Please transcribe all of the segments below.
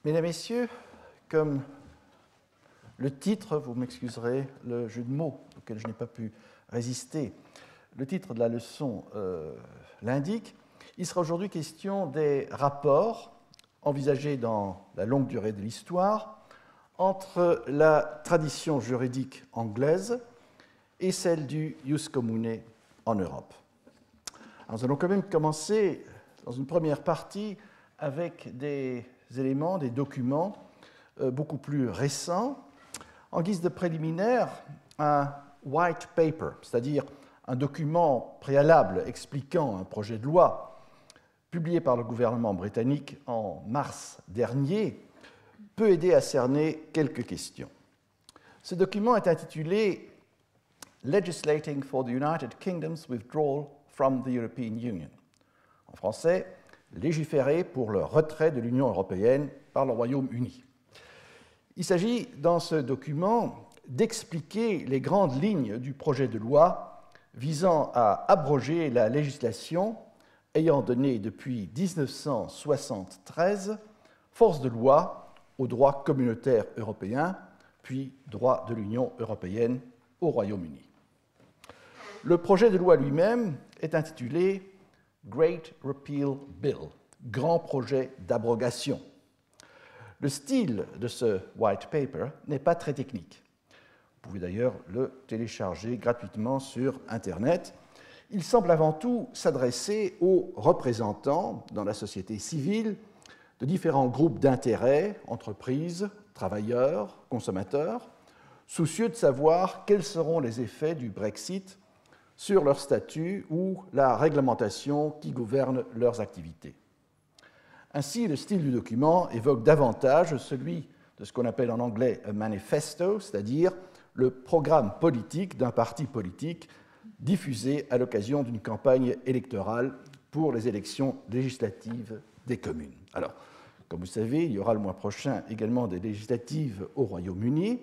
Mesdames, Messieurs, comme le titre, vous m'excuserez le jeu de mots auquel je n'ai pas pu résister, le titre de la leçon l'indique, il sera aujourd'hui question des rapports envisagés dans la longue durée de l'histoire entre la tradition juridique anglaise et celle du jus commune en Europe. Alors, nous allons quand même commencer dans une première partie avec des éléments, des documents beaucoup plus récents. En guise de préliminaire, un white paper, c'est-à-dire un document préalable expliquant un projet de loi publié par le gouvernement britannique en mars dernier, peut aider à cerner quelques questions. Ce document est intitulé « Legislating for the United Kingdom's Withdrawal from the European Union ». En français, « Légiférer pour le retrait de l'Union européenne par le Royaume-Uni ». Il s'agit dans ce document d'expliquer les grandes lignes du projet de loi visant à abroger la législation ayant donné depuis 1973 force de loi au droit communautaire européen, puis droit de l'Union européenne au Royaume-Uni. Le projet de loi lui-même est intitulé Great Repeal Bill, grand projet d'abrogation. Le style de ce white paper n'est pas très technique. Vous pouvez d'ailleurs le télécharger gratuitement sur Internet. Il semble avant tout s'adresser aux représentants dans la société civile de différents groupes d'intérêts, entreprises, travailleurs, consommateurs, soucieux de savoir quels seront les effets du Brexit sur leur statut ou la réglementation qui gouverne leurs activités. Ainsi, le style du document évoque davantage celui de ce qu'on appelle en anglais un manifesto, c'est-à-dire le programme politique d'un parti politique diffusé à l'occasion d'une campagne électorale pour les élections législatives des communes. Alors, comme vous savez, il y aura le mois prochain également des législatives au Royaume-Uni,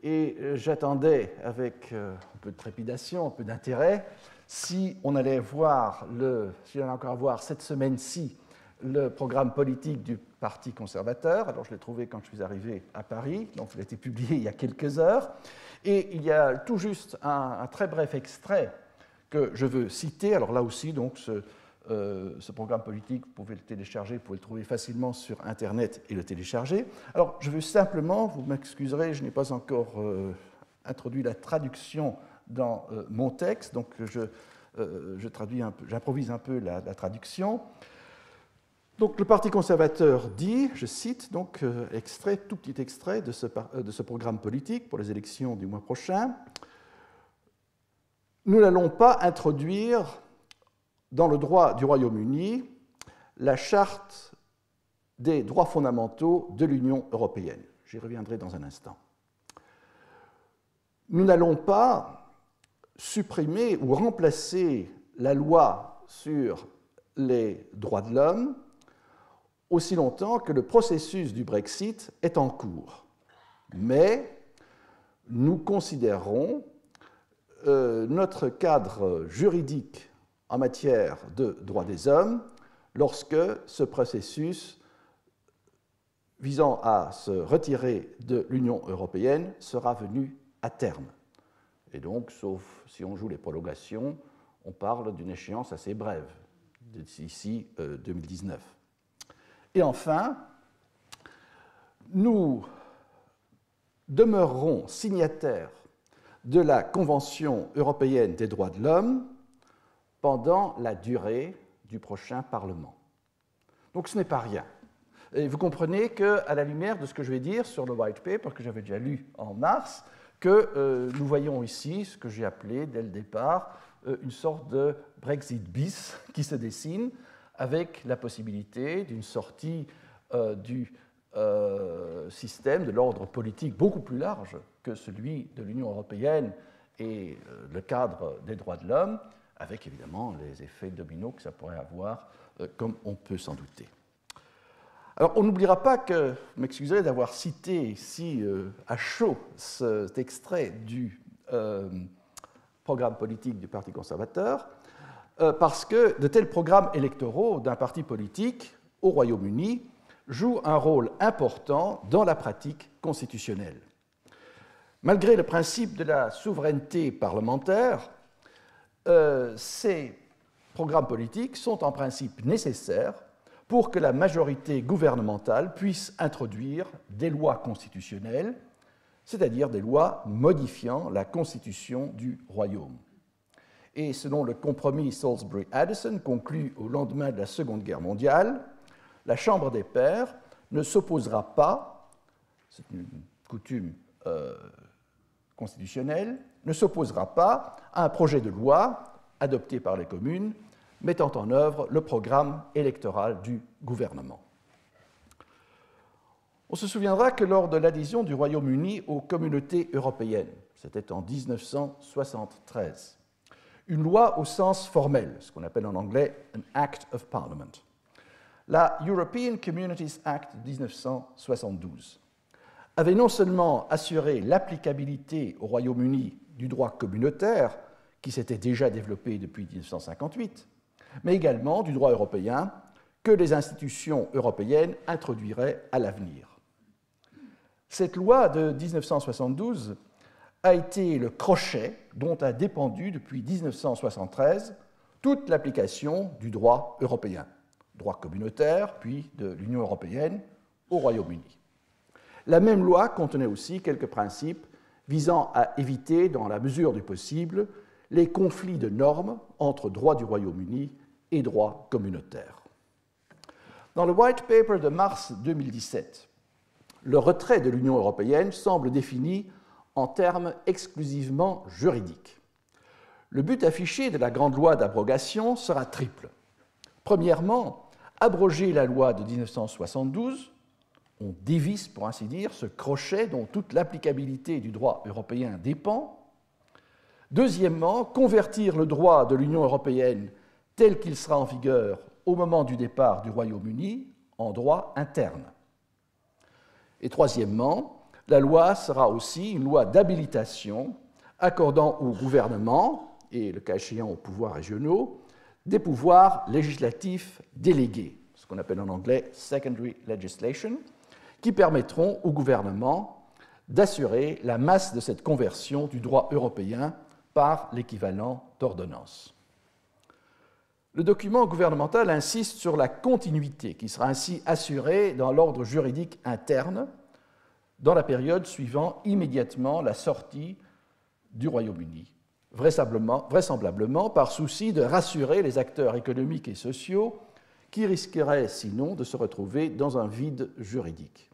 et j'attendais avec un peu de trépidation, un peu d'intérêt, si on allait encore voir cette semaine-ci le programme politique du Parti conservateur. Alors, je l'ai trouvé quand je suis arrivé à Paris, donc il a été publié il y a quelques heures. Et il y a tout juste un très bref extrait que je veux citer. Alors là aussi, donc, ce programme politique, vous pouvez le télécharger, vous pouvez le trouver facilement sur Internet et le télécharger. Alors, je veux simplement, vous m'excuserez, je n'ai pas encore introduit la traduction dans mon texte, donc j'improvise un peu la traduction. Donc, le Parti conservateur dit, je cite, donc, tout petit extrait de ce programme politique pour les élections du mois prochain. Nous n'allons pas introduire dans le droit du Royaume-Uni la charte des droits fondamentaux de l'Union européenne. J'y reviendrai dans un instant. Nous n'allons pas supprimer ou remplacer la loi sur les droits de l'homme aussi longtemps que le processus du Brexit est en cours. Mais nous considérons notre cadre juridique en matière de droits des hommes lorsque ce processus visant à se retirer de l'Union européenne sera venu à terme. Et donc, sauf si on joue les prolongations, on parle d'une échéance assez brève, d'ici 2019. Et enfin, nous demeurerons signataires de la Convention européenne des droits de l'homme pendant la durée du prochain Parlement. Donc ce n'est pas rien. Et vous comprenez qu'à la lumière de ce que je vais dire sur le white paper que j'avais déjà lu en mars, que nous voyons ici ce que j'ai appelé dès le départ une sorte de Brexit bis qui se dessine, avec la possibilité d'une sortie du système de l'ordre politique beaucoup plus large que celui de l'Union européenne et le cadre des droits de l'homme, avec évidemment les effets dominos que ça pourrait avoir, comme on peut s'en douter. Alors, on n'oubliera pas que, vous m'excuserez d'avoir cité ici à chaud cet extrait du programme politique du Parti conservateur, parce que de tels programmes électoraux d'un parti politique au Royaume-Uni joue un rôle important dans la pratique constitutionnelle. Malgré le principe de la souveraineté parlementaire, ces programmes politiques sont en principe nécessaires pour que la majorité gouvernementale puisse introduire des lois constitutionnelles, c'est-à-dire des lois modifiant la constitution du royaume. Et selon le compromis Salisbury-Addison conclu au lendemain de la Seconde Guerre mondiale, la Chambre des pairs ne s'opposera pas, c'est une coutume constitutionnelle, ne s'opposera pas à un projet de loi adopté par les communes mettant en œuvre le programme électoral du gouvernement. On se souviendra que lors de l'adhésion du Royaume-Uni aux communautés européennes, c'était en 1973, une loi au sens formel, ce qu'on appelle en anglais « an Act of Parliament », la European Communities Act 1972, avait non seulement assuré l'applicabilité au Royaume-Uni du droit communautaire, qui s'était déjà développé depuis 1958, mais également du droit européen que les institutions européennes introduiraient à l'avenir. Cette loi de 1972 a été le crochet dont a dépendu depuis 1973 toute l'application du droit européen, droit communautaire, puis de l'Union européenne au Royaume-Uni. La même loi contenait aussi quelques principes visant à éviter, dans la mesure du possible, les conflits de normes entre droit du Royaume-Uni et droit communautaire. Dans le White Paper de mars 2017, le retrait de l'Union européenne semble défini en termes exclusivement juridiques. Le but affiché de la grande loi d'abrogation sera triple. Premièrement, abroger la loi de 1972, on dévisse, pour ainsi dire, ce crochet dont toute l'applicabilité du droit européen dépend. Deuxièmement, convertir le droit de l'Union européenne tel qu'il sera en vigueur au moment du départ du Royaume-Uni en droit interne. Et troisièmement, la loi sera aussi une loi d'habilitation accordant au gouvernement, et le cas échéant aux pouvoirs régionaux, des pouvoirs législatifs délégués, ce qu'on appelle en anglais secondary legislation, qui permettront au gouvernement d'assurer la masse de cette conversion du droit européen par l'équivalent d'ordonnance. Le document gouvernemental insiste sur la continuité qui sera ainsi assurée dans l'ordre juridique interne dans la période suivant immédiatement la sortie du Royaume-Uni, vraisemblablement par souci de rassurer les acteurs économiques et sociaux qui risqueraient sinon de se retrouver dans un vide juridique.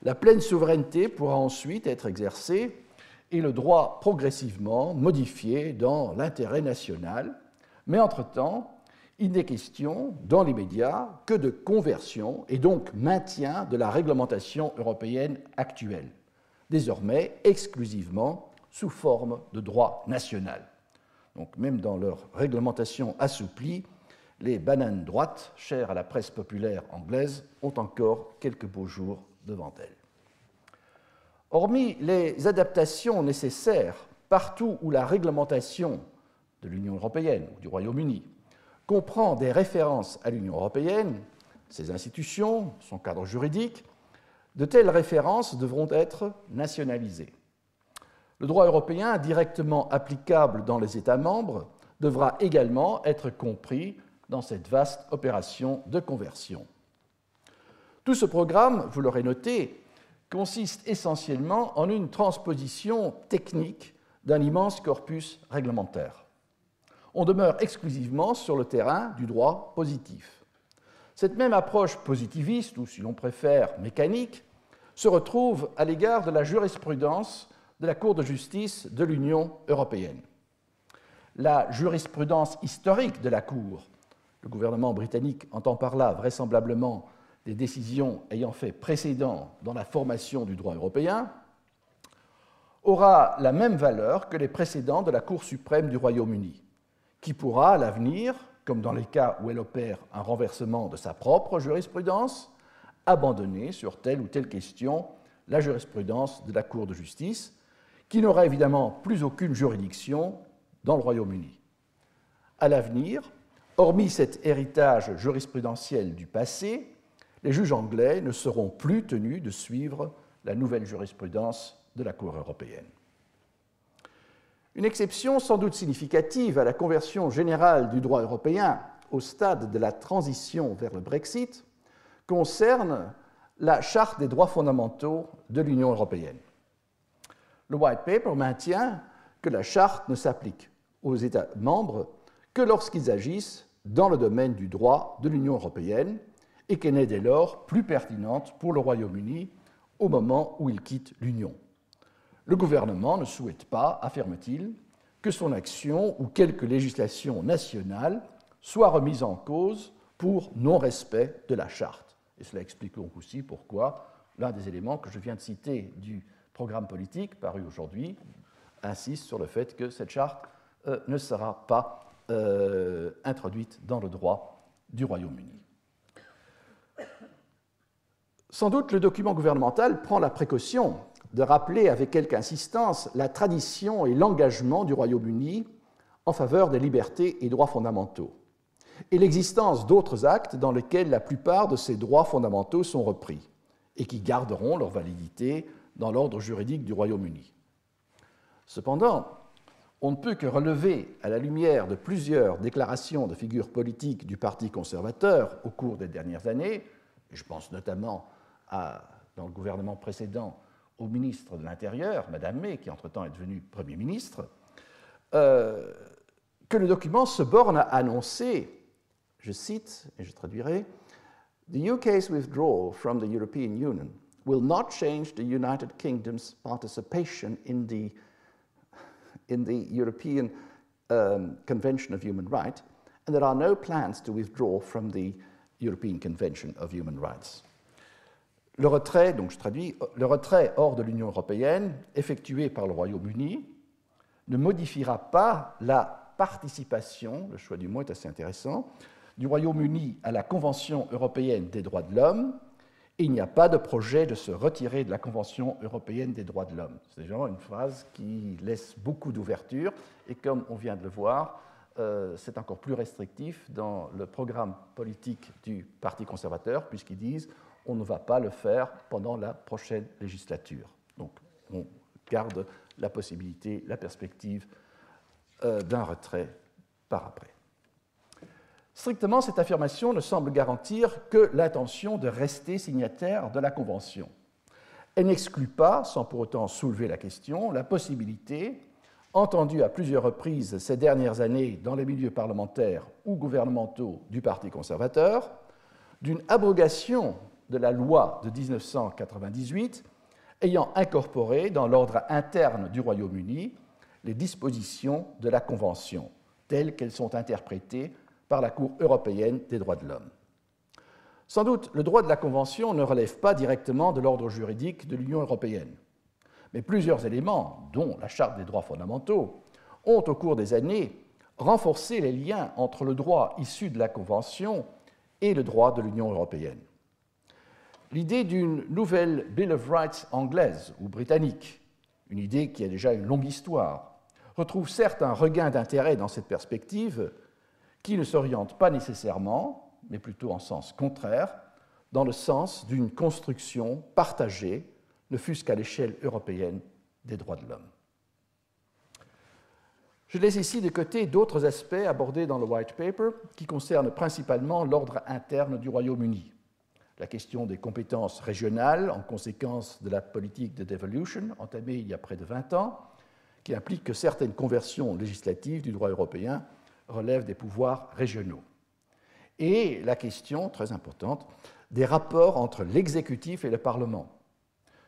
La pleine souveraineté pourra ensuite être exercée et le droit progressivement modifié dans l'intérêt national, mais entre-temps, il n'est question, dans l'immédiat, que de conversion et donc maintien de la réglementation européenne actuelle, désormais exclusivement sous forme de droit national. Donc même dans leur réglementation assouplie, les bananes droites, chères à la presse populaire anglaise, ont encore quelques beaux jours devant elles. Hormis les adaptations nécessaires partout où la réglementation de l'Union européenne ou du Royaume-Uni comprend des références à l'Union européenne, ses institutions, son cadre juridique, de telles références devront être nationalisées. Le droit européen directement applicable dans les États membres devra également être compris dans cette vaste opération de conversion. Tout ce programme, vous l'aurez noté, consiste essentiellement en une transposition technique d'un immense corpus réglementaire. On demeure exclusivement sur le terrain du droit positif. Cette même approche positiviste, ou si l'on préfère mécanique, se retrouve à l'égard de la jurisprudence de la Cour de justice de l'Union européenne. La jurisprudence historique de la Cour, le gouvernement britannique entend par là vraisemblablement des décisions ayant fait précédent dans la formation du droit européen, aura la même valeur que les précédents de la Cour suprême du Royaume-Uni, qui pourra, à l'avenir, comme dans les cas où elle opère un renversement de sa propre jurisprudence, abandonner sur telle ou telle question la jurisprudence de la Cour de justice, qui n'aura évidemment plus aucune juridiction dans le Royaume-Uni. À l'avenir, hormis cet héritage jurisprudentiel du passé, les juges anglais ne seront plus tenus de suivre la nouvelle jurisprudence de la Cour européenne. Une exception sans doute significative à la conversion générale du droit européen au stade de la transition vers le Brexit concerne la Charte des droits fondamentaux de l'Union européenne. Le White Paper maintient que la Charte ne s'applique aux États membres que lorsqu'ils agissent dans le domaine du droit de l'Union européenne et qu'elle n'est dès lors plus pertinente pour le Royaume-Uni au moment où il quitte l'Union. Le gouvernement ne souhaite pas, affirme-t-il, que son action ou quelque législation nationale soit remise en cause pour non-respect de la Charte. Et cela explique donc aussi pourquoi l'un des éléments que je viens de citer du programme politique paru aujourd'hui insiste sur le fait que cette Charte ne sera pas introduite dans le droit du Royaume-Uni. Sans doute, le document gouvernemental prend la précaution de rappeler avec quelque insistance la tradition et l'engagement du Royaume-Uni en faveur des libertés et droits fondamentaux, et l'existence d'autres actes dans lesquels la plupart de ces droits fondamentaux sont repris et qui garderont leur validité dans l'ordre juridique du Royaume-Uni. Cependant, on ne peut que relever, à la lumière de plusieurs déclarations de figures politiques du Parti conservateur au cours des dernières années, et je pense notamment dans le gouvernement précédent au ministre de l'Intérieur, Mme May, qui entre-temps est devenue Premier ministre, que le document se borne à annoncer, je cite, et je traduirai, « The UK's withdrawal from the European Union will not change the United Kingdom's participation in the European Convention of Human Rights, and there are no plans to withdraw from the European Convention of Human Rights. » Le retrait, donc je traduis, le retrait hors de l'Union européenne effectué par le Royaume-Uni ne modifiera pas la participation, le choix du mot est assez intéressant, du Royaume-Uni à la Convention européenne des droits de l'homme, et il n'y a pas de projet de se retirer de la Convention européenne des droits de l'homme. C'est vraiment une phrase qui laisse beaucoup d'ouverture, et comme on vient de le voir, c'est encore plus restrictif dans le programme politique du Parti conservateur, puisqu'ils disent on ne va pas le faire pendant la prochaine législature. Donc on garde la possibilité, la perspective d'un retrait par après. Strictement, cette affirmation ne semble garantir que l'intention de rester signataire de la Convention. Elle n'exclut pas, sans pour autant soulever la question, la possibilité, entendue à plusieurs reprises ces dernières années dans les milieux parlementaires ou gouvernementaux du Parti conservateur, d'une abrogation de la loi de 1998 ayant incorporé dans l'ordre interne du Royaume-Uni les dispositions de la Convention, telles qu'elles sont interprétées par la Cour européenne des droits de l'homme. Sans doute, le droit de la Convention ne relève pas directement de l'ordre juridique de l'Union européenne, mais plusieurs éléments, dont la Charte des droits fondamentaux, ont au cours des années renforcé les liens entre le droit issu de la Convention et le droit de l'Union européenne. L'idée d'une nouvelle Bill of Rights anglaise ou britannique, une idée qui a déjà une longue histoire, retrouve certes un regain d'intérêt dans cette perspective qui ne s'oriente pas nécessairement, mais plutôt en sens contraire, dans le sens d'une construction partagée, ne fût-ce qu'à l'échelle européenne, des droits de l'homme. Je laisse ici de côté d'autres aspects abordés dans le White Paper qui concernent principalement l'ordre interne du Royaume-Uni. La question des compétences régionales en conséquence de la politique de devolution entamée il y a près de 20 ans, qui implique que certaines conversions législatives du droit européen relèvent des pouvoirs régionaux. Et la question, très importante, des rapports entre l'exécutif et le Parlement.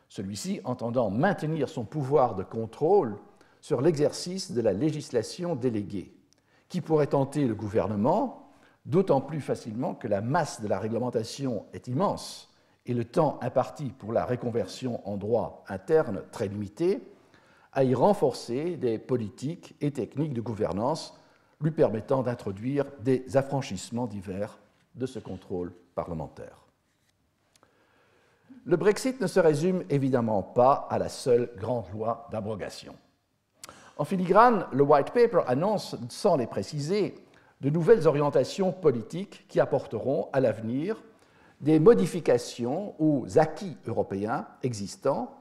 Celui-ci entendant maintenir son pouvoir de contrôle sur l'exercice de la législation déléguée, qui pourrait tenter le gouvernement, d'autant plus facilement que la masse de la réglementation est immense et le temps imparti pour la reconversion en droit interne très limité, à y renforcer des politiques et techniques de gouvernance lui permettant d'introduire des affranchissements divers de ce contrôle parlementaire. Le Brexit ne se résume évidemment pas à la seule grande loi d'abrogation. En filigrane, le White Paper annonce, sans les préciser, de nouvelles orientations politiques qui apporteront à l'avenir des modifications aux acquis européens existants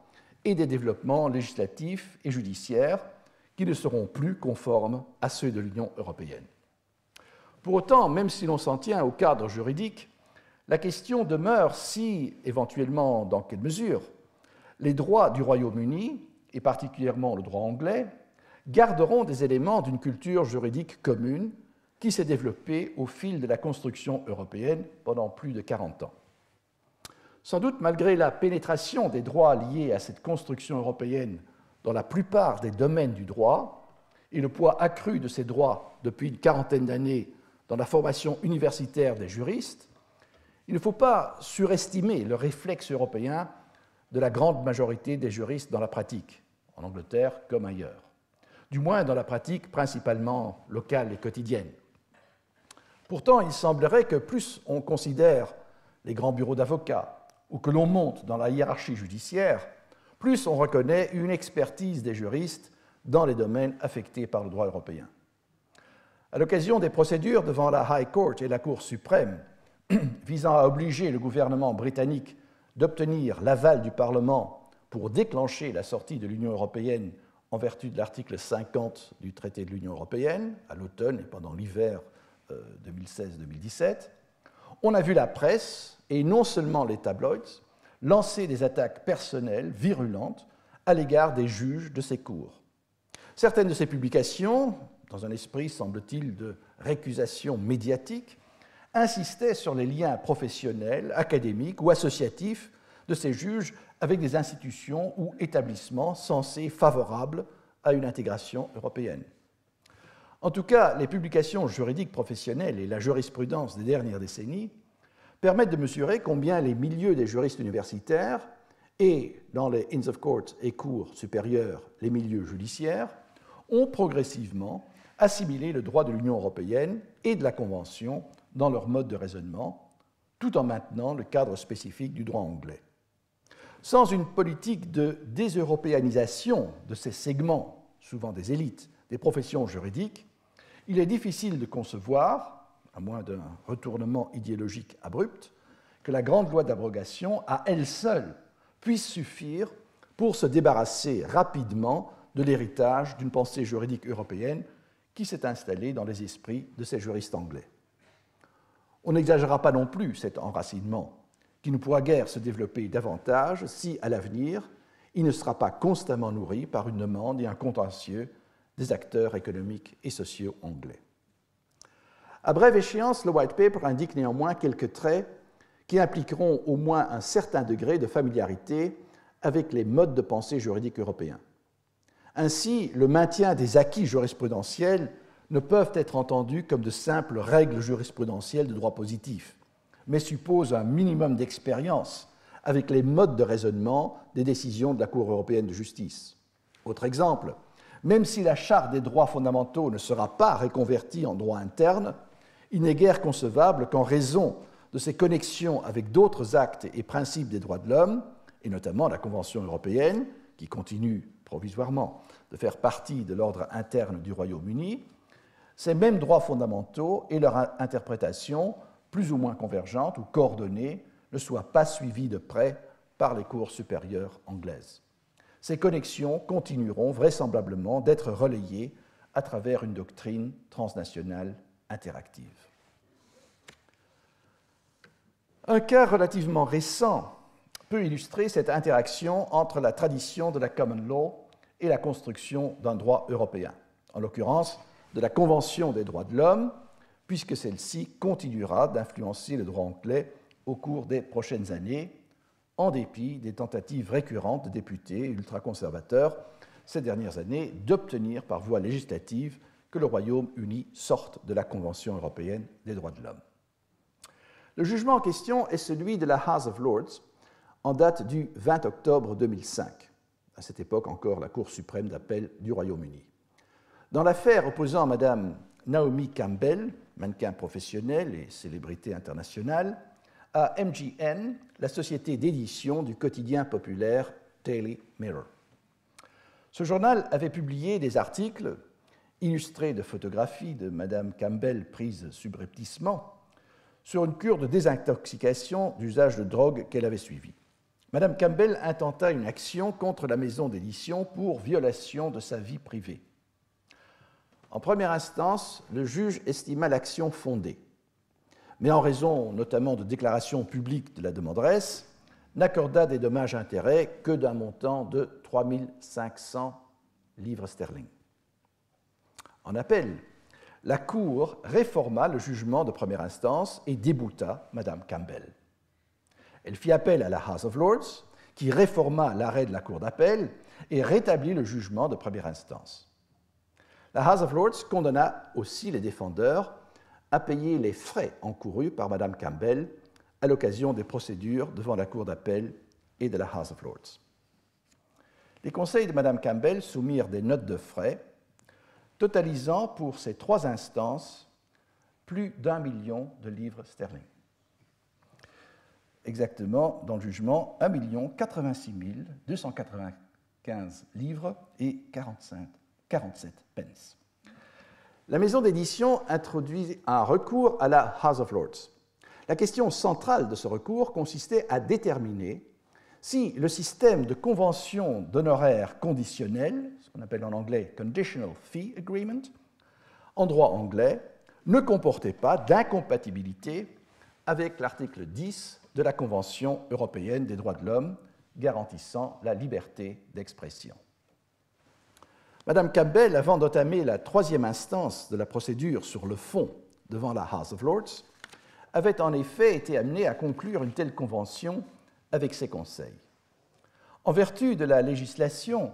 et des développements législatifs et judiciaires qui ne seront plus conformes à ceux de l'Union européenne. Pour autant, même si l'on s'en tient au cadre juridique, la question demeure si, éventuellement, dans quelle mesure, les droits du Royaume-Uni, et particulièrement le droit anglais, garderont des éléments d'une culture juridique commune qui s'est développée au fil de la construction européenne pendant plus de 40 ans. Sans doute, malgré la pénétration des droits liés à cette construction européenne dans la plupart des domaines du droit et le poids accru de ces droits depuis une quarantaine d'années dans la formation universitaire des juristes, il ne faut pas surestimer le réflexe européen de la grande majorité des juristes dans la pratique, en Angleterre comme ailleurs, du moins dans la pratique principalement locale et quotidienne. Pourtant, il semblerait que plus on considère les grands bureaux d'avocats ou que l'on monte dans la hiérarchie judiciaire, plus on reconnaît une expertise des juristes dans les domaines affectés par le droit européen. À l'occasion des procédures devant la High Court et la Cour suprême visant à obliger le gouvernement britannique d'obtenir l'aval du Parlement pour déclencher la sortie de l'Union européenne en vertu de l'article 50 du traité de l'Union européenne, à l'automne et pendant l'hiver 2016-2017, on a vu la presse, et non seulement les tabloïds, lancer des attaques personnelles virulentes à l'égard des juges de ces cours. Certaines de ces publications, dans un esprit, semble-t-il, de récusation médiatique, insistaient sur les liens professionnels, académiques ou associatifs de ces juges avec des institutions ou établissements censés favorables à une intégration européenne. En tout cas, les publications juridiques professionnelles et la jurisprudence des dernières décennies permettent de mesurer combien les milieux des juristes universitaires et, dans les Inns of Court et cours supérieurs, les milieux judiciaires, ont progressivement assimilé le droit de l'Union européenne et de la Convention dans leur mode de raisonnement, tout en maintenant le cadre spécifique du droit anglais. Sans une politique de déseuropéanisation de ces segments, souvent des élites, des professions juridiques, il est difficile de concevoir, à moins d'un retournement idéologique abrupt, que la grande loi d'abrogation, à elle seule, puisse suffire pour se débarrasser rapidement de l'héritage d'une pensée juridique européenne qui s'est installée dans les esprits de ces juristes anglais. On n'exagérera pas non plus cet enracinement, qui ne pourra guère se développer davantage si, à l'avenir, il ne sera pas constamment nourri par une demande et un contentieux des acteurs économiques et sociaux anglais. À brève échéance, le White Paper indique néanmoins quelques traits qui impliqueront au moins un certain degré de familiarité avec les modes de pensée juridiques européens. Ainsi, le maintien des acquis jurisprudentiels ne peuvent être entendus comme de simples règles jurisprudentielles de droit positif, mais supposent un minimum d'expérience avec les modes de raisonnement des décisions de la Cour européenne de justice. Autre exemple, même si la Charte des droits fondamentaux ne sera pas reconvertie en droit interne, il n'est guère concevable qu'en raison de ses connexions avec d'autres actes et principes des droits de l'homme, et notamment la Convention européenne, qui continue provisoirement de faire partie de l'ordre interne du Royaume-Uni, ces mêmes droits fondamentaux et leur interprétation, plus ou moins convergente ou coordonnée, ne soient pas suivis de près par les cours supérieures anglaises. Ces connexions continueront vraisemblablement d'être relayées à travers une doctrine transnationale interactive. Un cas relativement récent peut illustrer cette interaction entre la tradition de la common law et la construction d'un droit européen, en l'occurrence de la Convention des droits de l'homme, puisque celle-ci continuera d'influencer le droit anglais au cours des prochaines années, en dépit des tentatives récurrentes de députés ultraconservateurs ces dernières années d'obtenir par voie législative que le Royaume-Uni sorte de la Convention européenne des droits de l'homme. Le jugement en question est celui de la House of Lords, en date du 20 octobre 2005, à cette époque encore la Cour suprême d'appel du Royaume-Uni. Dans l'affaire opposant Mme Naomi Campbell, mannequin professionnel et célébrité internationale, à MGN, la société d'édition du quotidien populaire Daily Mirror. Ce journal avait publié des articles illustrés de photographies de Mme Campbell prises subrepticement sur une cure de désintoxication d'usage de drogue qu'elle avait suivie. Mme Campbell intenta une action contre la maison d'édition pour violation de sa vie privée. En première instance, le juge estima l'action fondée, mais en raison notamment de déclarations publiques de la demanderesse, n'accorda des dommages-intérêts que d'un montant de 3 500 livres sterling. En appel, la Cour réforma le jugement de première instance et débouta Mme Campbell. Elle fit appel à la House of Lords, qui réforma l'arrêt de la Cour d'appel et rétablit le jugement de première instance. La House of Lords condamna aussi les défendeurs à payer les frais encourus par Mme Campbell à l'occasion des procédures devant la Cour d'appel et de la House of Lords. Les conseils de Mme Campbell soumirent des notes de frais, totalisant pour ces 3 instances plus d'1 million de livres sterling. Exactement, dans le jugement, 1 086 295 livres et 47 pence. La maison d'édition introduit un recours à la House of Lords. La question centrale de ce recours consistait à déterminer si le système de convention d'honoraires conditionnels, ce qu'on appelle en anglais Conditional Fee Agreement, en droit anglais, ne comportait pas d'incompatibilité avec l'article 10 de la Convention européenne des droits de l'homme garantissant la liberté d'expression. Mme Campbell, avant d'entamer la 3e instance de la procédure sur le fond devant la House of Lords, avait en effet été amenée à conclure une telle convention avec ses conseils. En vertu de la législation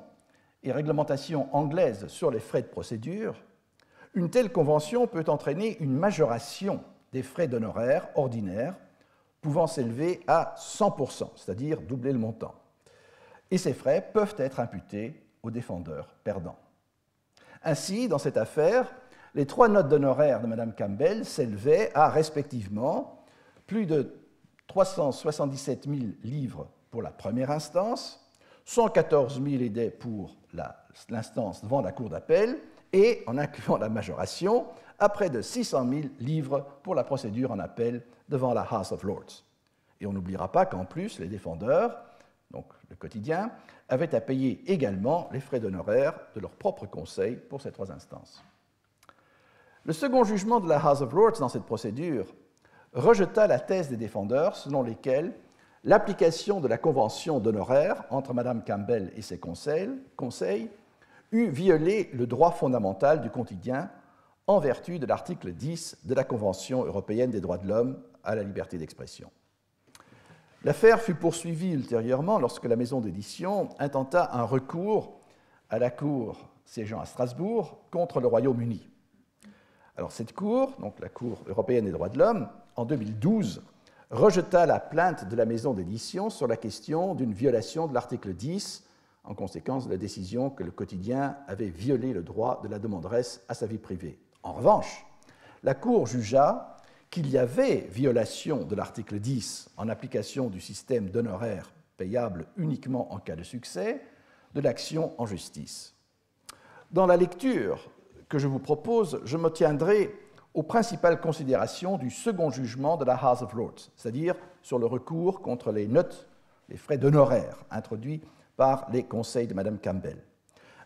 et réglementation anglaise sur les frais de procédure, une telle convention peut entraîner une majoration des frais d'honoraires ordinaires pouvant s'élever à 100%, c'est-à-dire doubler le montant. Et ces frais peuvent être imputés aux défendeurs perdants. Ainsi, dans cette affaire, les 3 notes d'honoraires de Mme Campbell s'élevaient à respectivement plus de 377 000 livres pour la première instance, 114 000 édits pour l'instance devant la Cour d'appel et, en incluant la majoration, à près de 600 000 livres pour la procédure en appel devant la House of Lords. Et on n'oubliera pas qu'en plus, les défendeurs, donc le quotidien, avaient à payer également les frais d'honoraires de leur propre conseil pour ces 3 instances. Le second jugement de la House of Lords dans cette procédure rejeta la thèse des défendeurs selon lesquels l'application de la convention d'honoraires entre Mme Campbell et ses conseils eût violé le droit fondamental du quotidien en vertu de l'article 10 de la Convention européenne des droits de l'homme à la liberté d'expression. L'affaire fut poursuivie ultérieurement lorsque la maison d'édition intenta un recours à la Cour siégeant à Strasbourg contre le Royaume-Uni. Alors cette Cour, donc la Cour européenne des droits de l'homme, en 2012, rejeta la plainte de la maison d'édition sur la question d'une violation de l'article 10 en conséquence de la décision que le quotidien avait violé le droit de la demanderesse à sa vie privée. En revanche, la Cour jugea qu'il y avait violation de l'article 10 en application du système d'honoraires payable uniquement en cas de succès de l'action en justice. Dans la lecture que je vous propose, je me tiendrai aux principales considérations du second jugement de la House of Lords, c'est-à-dire sur le recours contre les notes, les frais d'honoraires introduits par les conseils de Mme Campbell,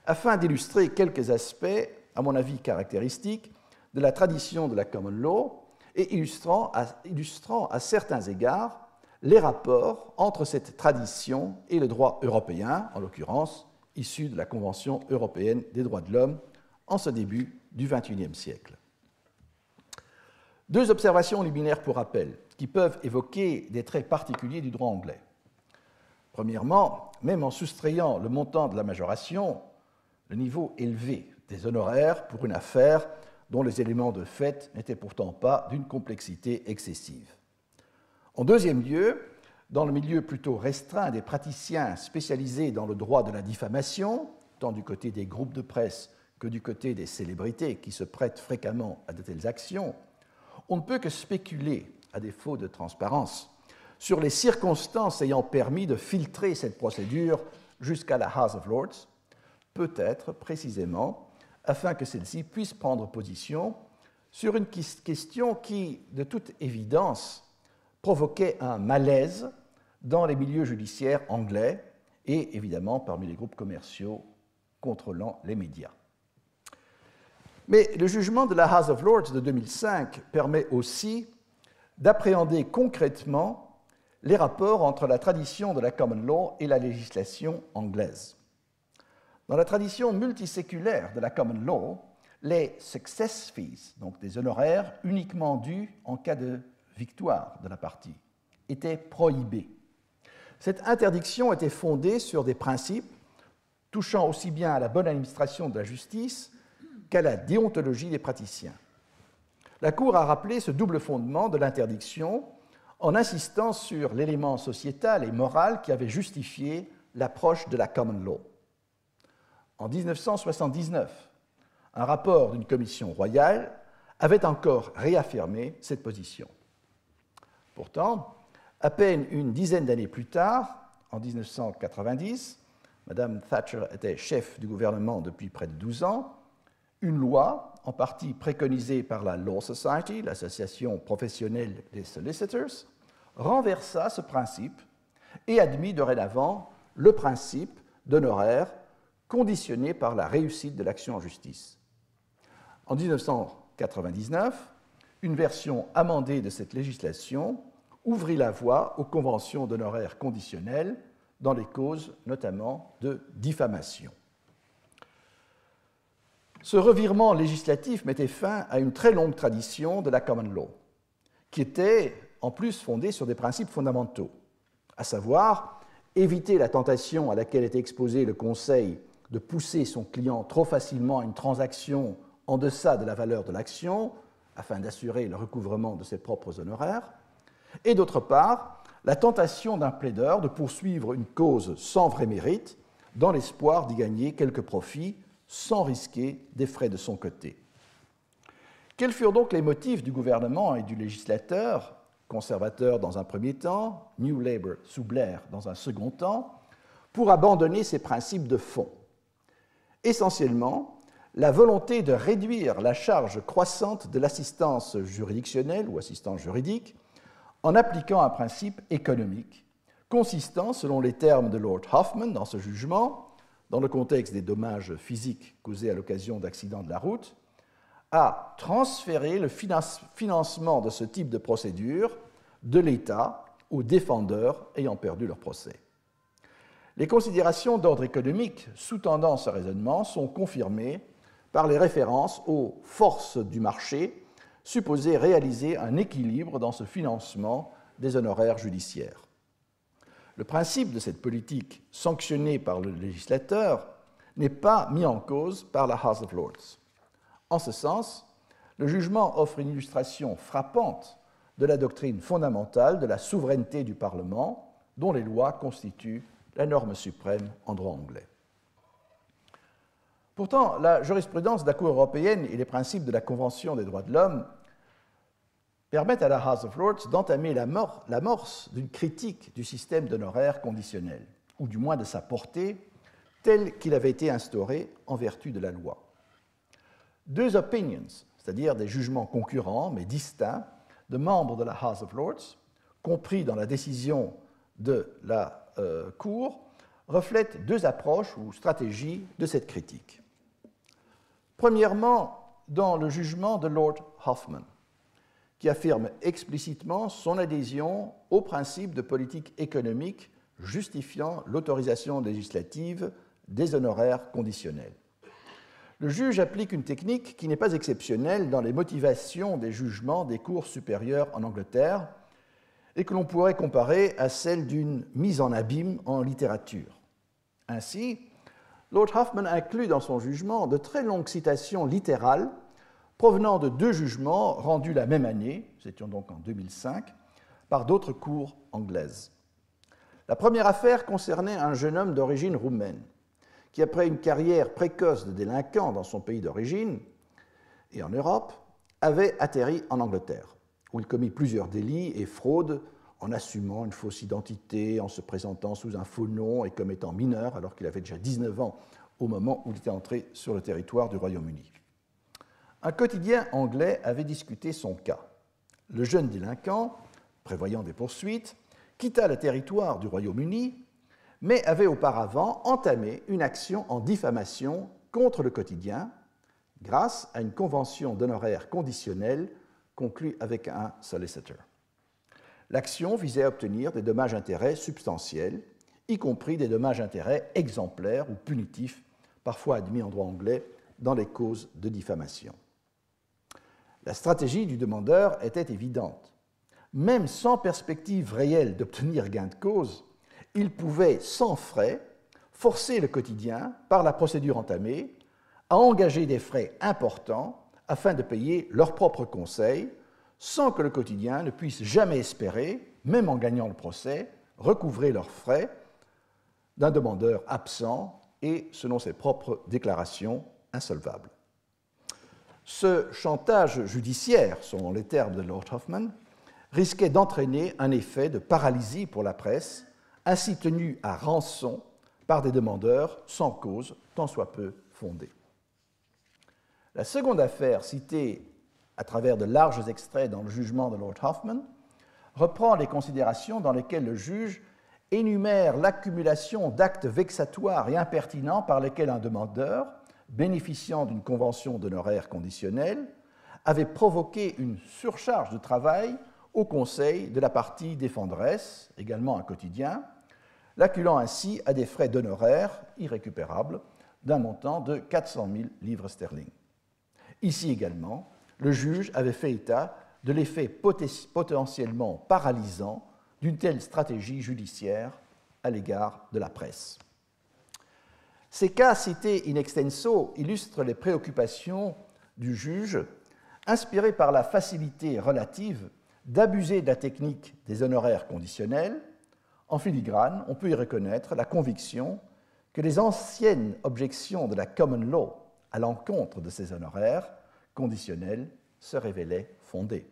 afin d'illustrer quelques aspects, à mon avis caractéristiques, de la tradition de la common law et illustrant à certains égards les rapports entre cette tradition et le droit européen, en l'occurrence issu de la Convention européenne des droits de l'homme en ce début du XXIe siècle. 2 observations liminaires pour rappel, qui peuvent évoquer des traits particuliers du droit anglais. Premièrement, même en soustrayant le montant de la majoration, le niveau élevé des honoraires pour une affaire dont les éléments de fait n'étaient pourtant pas d'une complexité excessive. En deuxième lieu, dans le milieu plutôt restreint des praticiens spécialisés dans le droit de la diffamation, tant du côté des groupes de presse que du côté des célébrités qui se prêtent fréquemment à de telles actions, on ne peut que spéculer, à défaut de transparence, sur les circonstances ayant permis de filtrer cette procédure jusqu'à la House of Lords, peut-être précisément afin que celle-ci puisse prendre position sur une question qui, de toute évidence, provoquait un malaise dans les milieux judiciaires anglais et évidemment parmi les groupes commerciaux contrôlant les médias. Mais le jugement de la House of Lords de 2005 permet aussi d'appréhender concrètement les rapports entre la tradition de la common law et la législation anglaise. Dans la tradition multiséculaire de la common law, les success fees, donc des honoraires uniquement dus en cas de victoire de la partie, étaient prohibés. Cette interdiction était fondée sur des principes touchant aussi bien à la bonne administration de la justice qu'à la déontologie des praticiens. La Cour a rappelé ce double fondement de l'interdiction en insistant sur l'élément sociétal et moral qui avait justifié l'approche de la common law. En 1979, un rapport d'une commission royale avait encore réaffirmé cette position. Pourtant, à peine une dizaine d'années plus tard, en 1990, Mme Thatcher était chef du gouvernement depuis près de 12 ans, une loi, en partie préconisée par la Law Society, l'association professionnelle des solicitors, renversa ce principe et admit dorénavant le principe d'honoraires conditionné par la réussite de l'action en justice. En 1999, une version amendée de cette législation ouvrit la voie aux conventions d'honoraires conditionnels dans les causes notamment de diffamation. Ce revirement législatif mettait fin à une très longue tradition de la common law, qui était en plus fondée sur des principes fondamentaux, à savoir éviter la tentation à laquelle était exposé le conseil de pousser son client trop facilement à une transaction en deçà de la valeur de l'action, afin d'assurer le recouvrement de ses propres honoraires, et d'autre part, la tentation d'un plaideur de poursuivre une cause sans vrai mérite, dans l'espoir d'y gagner quelques profits, sans risquer des frais de son côté. Quels furent donc les motifs du gouvernement et du législateur, conservateur dans un premier temps, New Labour sous Blair dans un second temps, pour abandonner ces principes de fond? Essentiellement, la volonté de réduire la charge croissante de l'assistance juridictionnelle ou assistance juridique en appliquant un principe économique, consistant, selon les termes de Lord Hoffman dans ce jugement, dans le contexte des dommages physiques causés à l'occasion d'accidents de la route, à transférer le financement de ce type de procédure de l'État aux défendeurs ayant perdu leur procès. Les considérations d'ordre économique sous-tendant ce raisonnement sont confirmées par les références aux forces du marché supposées réaliser un équilibre dans ce financement des honoraires judiciaires. Le principe de cette politique sanctionnée par le législateur n'est pas mis en cause par la House of Lords. En ce sens, le jugement offre une illustration frappante de la doctrine fondamentale de la souveraineté du Parlement, dont les lois constituent la norme suprême en droit anglais. Pourtant, la jurisprudence de la Cour européenne et les principes de la Convention des droits de l'homme permettent à la House of Lords d'entamer l'amorce d'une critique du système d'honoraires conditionnels, ou du moins de sa portée, tel qu'il avait été instauré en vertu de la loi. Deux opinions, c'est-à-dire des jugements concurrents mais distincts, de membres de la House of Lords, compris dans la décision de la Cour, reflètent deux approches ou stratégies de cette critique. Premièrement, dans le jugement de Lord Hoffman, qui affirme explicitement son adhésion au principe de politique économique justifiant l'autorisation législative des honoraires conditionnels. Le juge applique une technique qui n'est pas exceptionnelle dans les motivations des jugements des cours supérieures en Angleterre et que l'on pourrait comparer à celle d'une mise en abîme en littérature. Ainsi, Lord Hoffman inclut dans son jugement de très longues citations littérales provenant de deux jugements rendus la même année, nous étions donc en 2005, par d'autres cours anglaises. La première affaire concernait un jeune homme d'origine roumaine qui, après une carrière précoce de délinquant dans son pays d'origine et en Europe, avait atterri en Angleterre, où il commit plusieurs délits et fraudes en assumant une fausse identité, en se présentant sous un faux nom et comme étant mineur, alors qu'il avait déjà 19 ans au moment où il était entré sur le territoire du Royaume-Uni. un quotidien anglais avait discuté son cas. Le jeune délinquant, prévoyant des poursuites, quitta le territoire du Royaume-Uni, mais avait auparavant entamé une action en diffamation contre le quotidien grâce à une convention d'honoraires conditionnelle conclue avec un solicitor. L'action visait à obtenir des dommages-intérêts substantiels, y compris des dommages-intérêts exemplaires ou punitifs, parfois admis en droit anglais, dans les causes de diffamation. La stratégie du demandeur était évidente. Même sans perspective réelle d'obtenir gain de cause, il pouvait, sans frais, forcer le quotidien, par la procédure entamée, à engager des frais importants afin de payer leurs propres conseils, sans que le quotidien ne puisse jamais espérer, même en gagnant le procès, recouvrer leurs frais d'un demandeur absent et, selon ses propres déclarations, insolvable. Ce chantage judiciaire, selon les termes de Lord Hoffmann, risquait d'entraîner un effet de paralysie pour la presse, ainsi tenue à rançon par des demandeurs sans cause, tant soit peu fondée. La seconde affaire, citée à travers de larges extraits dans le jugement de Lord Hoffmann, reprend les considérations dans lesquelles le juge énumère l'accumulation d'actes vexatoires et impertinents par lesquels un demandeur, bénéficiant d'une convention d'honoraires conditionnels, avait provoqué une surcharge de travail au conseil de la partie défenderesse, également un quotidien, l'acculant ainsi à des frais d'honoraires irrécupérables d'un montant de 400 000 livres sterling. Ici également, le juge avait fait état de l'effet potentiellement paralysant d'une telle stratégie judiciaire à l'égard de la presse. Ces cas cités in extenso illustrent les préoccupations du juge, inspirées par la facilité relative d'abuser de la technique des honoraires conditionnels. En filigrane, on peut y reconnaître la conviction que les anciennes objections de la common law à l'encontre de ces honoraires conditionnels se révélaient fondées.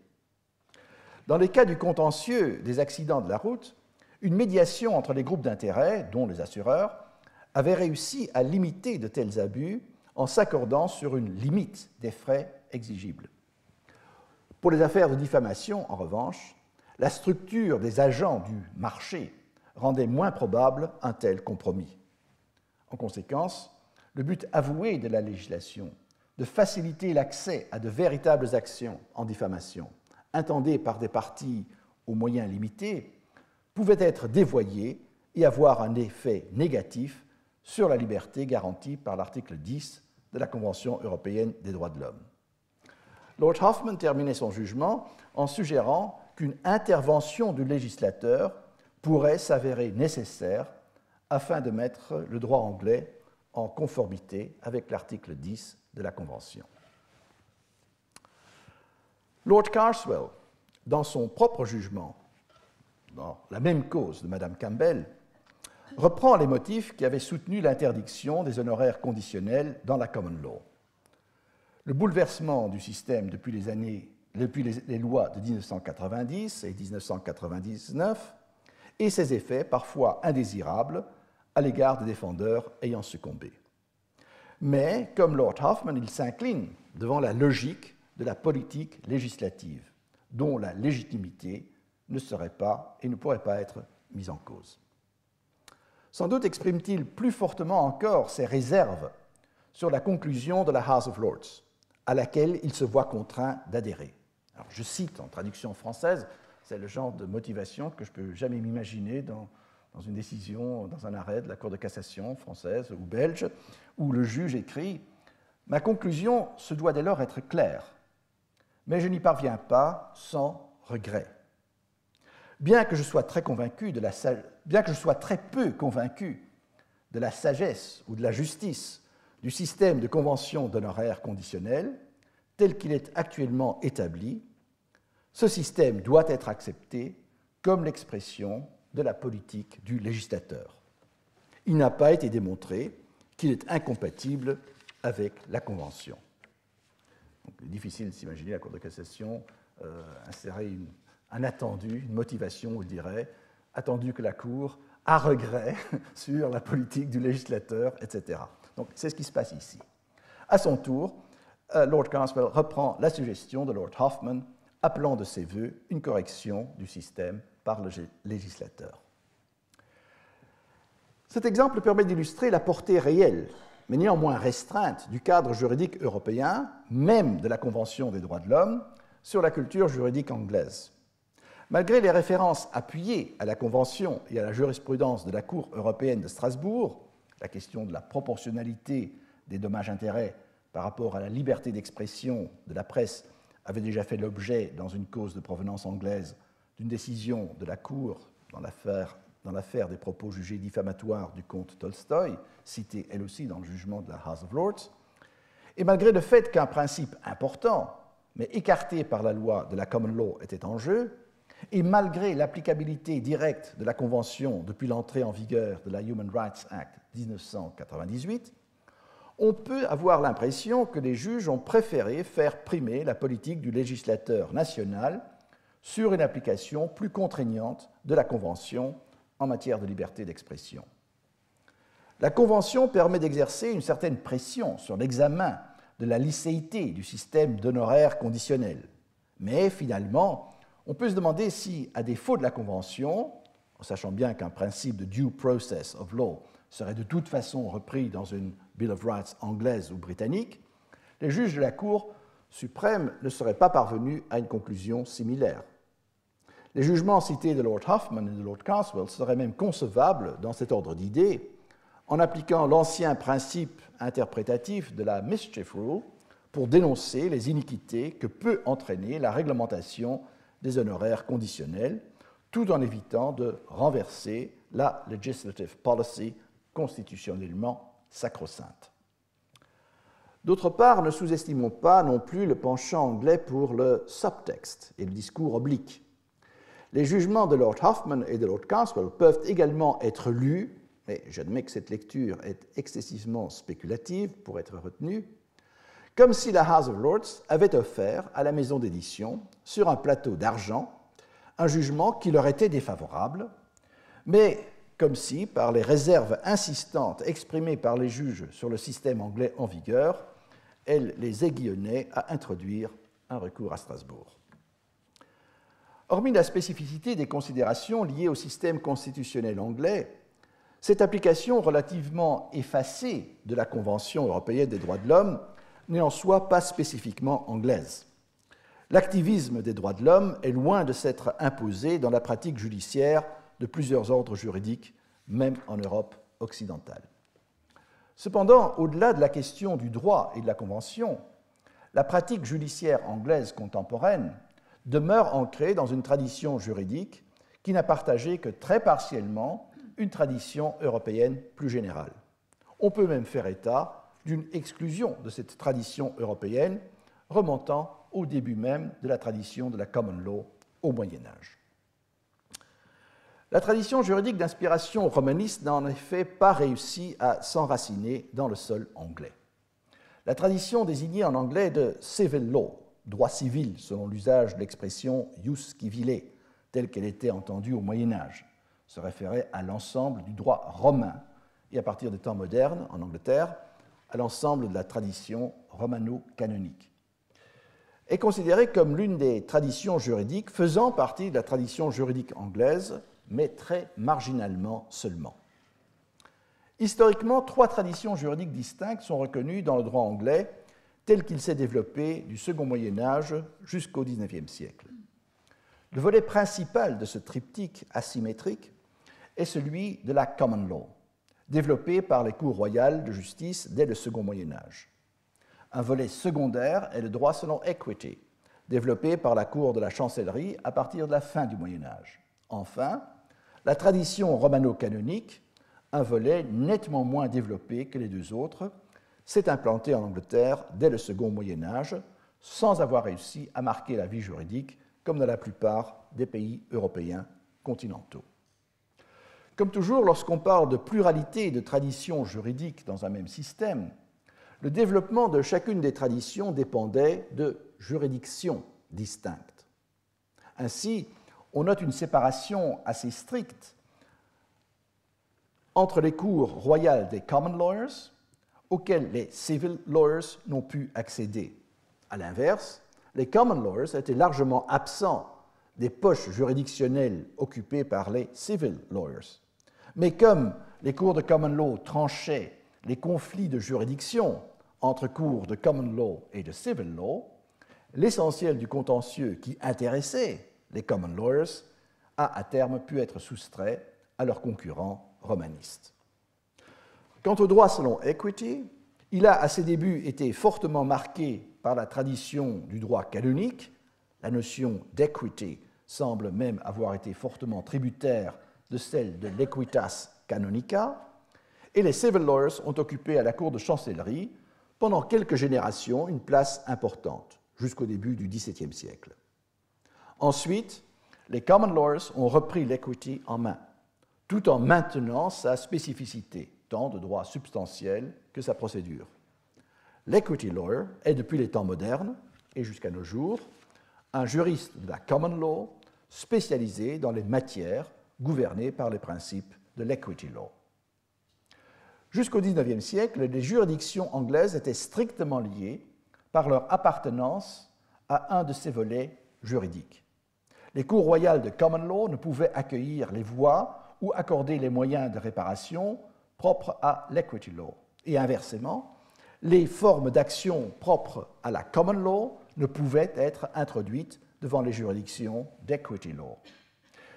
Dans les cas du contentieux des accidents de la route, une médiation entre les groupes d'intérêt, dont les assureurs, avait réussi à limiter de tels abus en s'accordant sur une limite des frais exigibles. Pour les affaires de diffamation, en revanche, la structure des agents du marché rendait moins probable un tel compromis. En conséquence, le but avoué de la législation, de faciliter l'accès à de véritables actions en diffamation, intendées par des parties aux moyens limités, pouvait être dévoyé et avoir un effet négatif sur la liberté garantie par l'article 10 de la Convention européenne des droits de l'homme. Lord Hoffmann terminait son jugement en suggérant qu'une intervention du législateur pourrait s'avérer nécessaire afin de mettre le droit anglais en conformité avec l'article 10 de la Convention. Lord Carswell, dans son propre jugement, dans la même cause de Mme Campbell, reprend les motifs qui avaient soutenu l'interdiction des honoraires conditionnels dans la common law. Le bouleversement du système depuis les lois de 1990 et 1999 et ses effets parfois indésirables à l'égard des défendeurs ayant succombé. Mais, comme Lord Hoffmann, il s'incline devant la logique de la politique législative, dont la légitimité ne serait pas et ne pourrait pas être mise en cause. Sans doute exprime-t-il plus fortement encore ses réserves sur la conclusion de la House of Lords, à laquelle il se voit contraint d'adhérer. Alors, je cite en traduction française, c'est le genre de motivation que je ne peux jamais m'imaginer dans une décision, dans un arrêt de la Cour de cassation française ou belge, où le juge écrit « Ma conclusion se doit dès lors être claire, mais je n'y parviens pas sans regret. Bien que je sois très peu convaincu de la sagesse ou de la justice du système de convention d'honoraires conditionnels tel qu'il est actuellement établi, ce système doit être accepté comme l'expression de la politique du législateur. Il n'a pas été démontré qu'il est incompatible avec la Convention. Donc, il est difficile de s'imaginer la Cour de cassation insérer un attendu, une motivation, on dirait, attendu que la Cour a regret sur la politique du législateur, etc. Donc c'est ce qui se passe ici. À son tour, Lord Carswell reprend la suggestion de Lord Hoffman, appelant de ses vœux une correction du système par le législateur. Cet exemple permet d'illustrer la portée réelle, mais néanmoins restreinte, du cadre juridique européen, même de la Convention des droits de l'homme, sur la culture juridique anglaise. Malgré les références appuyées à la Convention et à la jurisprudence de la Cour européenne de Strasbourg, la question de la proportionnalité des dommages-intérêts par rapport à la liberté d'expression de la presse avait déjà fait l'objet, dans une cause de provenance anglaise, d'une décision de la Cour dans l'affaire des propos jugés diffamatoires du comte Tolstoï, citée elle aussi dans le jugement de la House of Lords, et malgré le fait qu'un principe important, mais écarté par la loi de la common law, était en jeu, et malgré l'applicabilité directe de la Convention depuis l'entrée en vigueur de la Human Rights Act 1998, on peut avoir l'impression que les juges ont préféré faire primer la politique du législateur national sur une application plus contraignante de la Convention en matière de liberté d'expression. La Convention permet d'exercer une certaine pression sur l'examen de la licéité du système d'honoraires conditionnels, mais finalement, on peut se demander si, à défaut de la Convention, en sachant bien qu'un principe de due process of law serait de toute façon repris dans une Bill of Rights anglaise ou britannique, les juges de la Cour suprême ne seraient pas parvenus à une conclusion similaire. Les jugements cités de Lord Hoffman et de Lord Carswell seraient même concevables dans cet ordre d'idées en appliquant l'ancien principe interprétatif de la mischief rule pour dénoncer les iniquités que peut entraîner la réglementation des honoraires conditionnels, tout en évitant de renverser la legislative policy constitutionnellement sacro-sainte. D'autre part, ne sous-estimons pas non plus le penchant anglais pour le subtexte et le discours oblique. Les jugements de Lord Hoffman et de Lord Carswell peuvent également être lus, et j'admets que cette lecture est excessivement spéculative pour être retenue, comme si la House of Lords avait offert à la maison d'édition, sur un plateau d'argent, un jugement qui leur était défavorable, mais comme si, par les réserves insistantes exprimées par les juges sur le système anglais en vigueur, elle les aiguillonnait à introduire un recours à Strasbourg. Hormis la spécificité des considérations liées au système constitutionnel anglais, cette application relativement effacée de la Convention européenne des droits de l'homme n'est en soi pas spécifiquement anglaise. L'activisme des droits de l'homme est loin de s'être imposé dans la pratique judiciaire de plusieurs ordres juridiques, même en Europe occidentale. Cependant, au-delà de la question du droit et de la Convention, la pratique judiciaire anglaise contemporaine demeure ancrée dans une tradition juridique qui n'a partagé que très partiellement une tradition européenne plus générale. On peut même faire état d'une exclusion de cette tradition européenne remontant au début même de la tradition de la common law au Moyen Âge. La tradition juridique d'inspiration romaniste n'a en effet pas réussi à s'enraciner dans le sol anglais. La tradition désignée en anglais de civil law, droit civil selon l'usage de l'expression ius civile, telle qu'elle était entendue au Moyen Âge, se référait à l'ensemble du droit romain et à partir des temps modernes, en Angleterre, à l'ensemble de la tradition romano-canonique. Est considérée comme l'une des traditions juridiques faisant partie de la tradition juridique anglaise, mais très marginalement seulement. Historiquement, trois traditions juridiques distinctes sont reconnues dans le droit anglais tel qu'il s'est développé du second Moyen Âge jusqu'au XIXe siècle. Le volet principal de ce triptyque asymétrique est celui de la common law, développé par les cours royales de justice dès le second Moyen Âge. Un volet secondaire est le droit selon equity, développé par la cour de la chancellerie à partir de la fin du Moyen Âge. Enfin, la tradition romano-canonique, un volet nettement moins développé que les deux autres, s'est implanté en Angleterre dès le second Moyen Âge, sans avoir réussi à marquer la vie juridique comme dans la plupart des pays européens continentaux. Comme toujours, lorsqu'on parle de pluralité de traditions juridiques dans un même système, le développement de chacune des traditions dépendait de juridictions distinctes. Ainsi, on note une séparation assez stricte entre les cours royales des common lawyers, auxquels les civil lawyers n'ont pu accéder. À l'inverse, les common lawyers étaient largement absents des poches juridictionnelles occupées par les civil lawyers. Mais comme les cours de common law tranchaient les conflits de juridiction entre cours de common law et de civil law, l'essentiel du contentieux qui intéressait les common lawyers a à terme pu être soustrait à leurs concurrents romanistes. Quant au droit selon equity, il a à ses débuts été fortement marqué par la tradition du droit canonique. La notion d'equity semble même avoir été fortement tributaire de celle de l'equitas canonica, et les civil lawyers ont occupé à la cour de chancellerie pendant quelques générations une place importante, jusqu'au début du XVIIe siècle. Ensuite, les common lawyers ont repris l'equity en main, tout en maintenant sa spécificité, tant de droit substantiel que sa procédure. L'equity lawyer est, depuis les temps modernes et jusqu'à nos jours, un juriste de la common law spécialisé dans les matières gouvernées par les principes de l'equity law. Jusqu'au XIXe siècle, les juridictions anglaises étaient strictement liées par leur appartenance à un de ces volets juridiques. Les cours royales de common law ne pouvaient accueillir les voies ou accorder les moyens de réparation propres à l'equity law. Et inversement, les formes d'action propres à la common law ne pouvaient être introduites devant les juridictions d'equity law.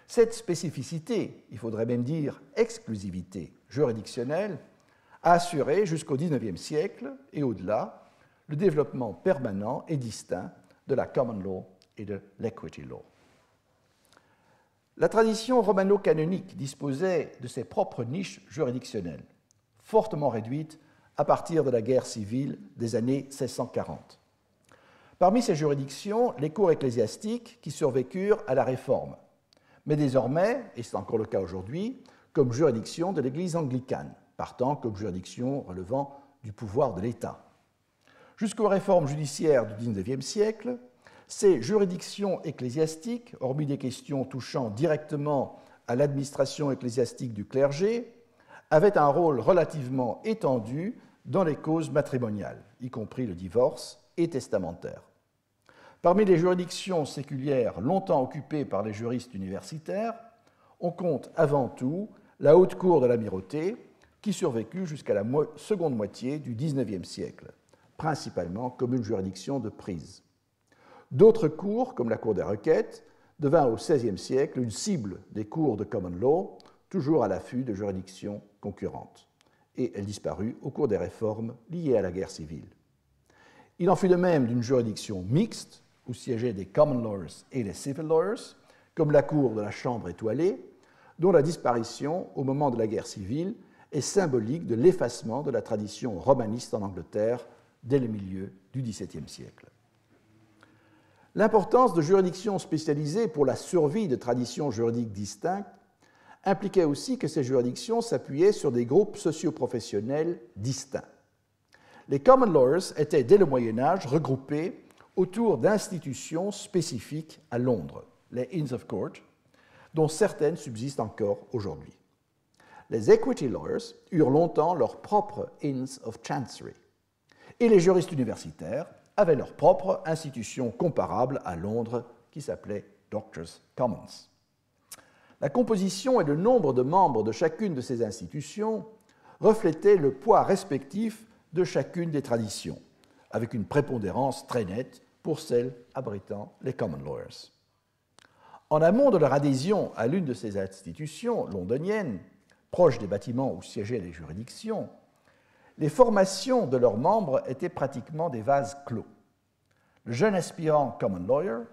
Cette spécificité, il faudrait même dire exclusivité juridictionnelle, a assuré jusqu'au XIXe siècle et au-delà le développement permanent et distinct de la common law et de l'equity law. La tradition romano-canonique disposait de ses propres niches juridictionnelles, fortement réduites à partir de la guerre civile des années 1640. Parmi ces juridictions, les cours ecclésiastiques qui survécurent à la Réforme, mais désormais, et c'est encore le cas aujourd'hui, comme juridiction de l'Église anglicane, partant comme juridiction relevant du pouvoir de l'État. Jusqu'aux réformes judiciaires du XIXe siècle, ces juridictions ecclésiastiques, hormis des questions touchant directement à l'administration ecclésiastique du clergé, avaient un rôle relativement étendu dans les causes matrimoniales, y compris le divorce et testamentaire. Parmi les juridictions séculières longtemps occupées par les juristes universitaires, on compte avant tout la Haute Cour de l'Amirauté, qui survécut jusqu'à la seconde moitié du XIXe siècle, principalement comme une juridiction de prise. D'autres cours, comme la Cour des requêtes, devint au XVIe siècle une cible des cours de common law, toujours à l'affût de juridictions concurrentes. Et elle disparut au cours des réformes liées à la guerre civile. Il en fut de même d'une juridiction mixte, où siégeaient des common lawyers et des civil lawyers, comme la Cour de la Chambre étoilée, dont la disparition au moment de la guerre civile est symbolique de l'effacement de la tradition romaniste en Angleterre dès le milieu du XVIIe siècle. L'importance de juridictions spécialisées pour la survie de traditions juridiques distinctes impliquait aussi que ces juridictions s'appuyaient sur des groupes socio-professionnels distincts. Les common lawyers étaient dès le Moyen Âge regroupés autour d'institutions spécifiques à Londres, les Inns of Court, dont certaines subsistent encore aujourd'hui. Les equity lawyers eurent longtemps leur propre Inns of Chancery, et les juristes universitaires avaient leur propre institution comparable à Londres qui s'appelait Doctors' Commons. La composition et le nombre de membres de chacune de ces institutions reflétaient le poids respectif de chacune des traditions, avec une prépondérance très nette pour celles abritant les common lawyers. En amont de leur adhésion à l'une de ces institutions londoniennes, proche des bâtiments où siégeaient les juridictions, les formations de leurs membres étaient pratiquement des vases clos. Le jeune aspirant common lawyer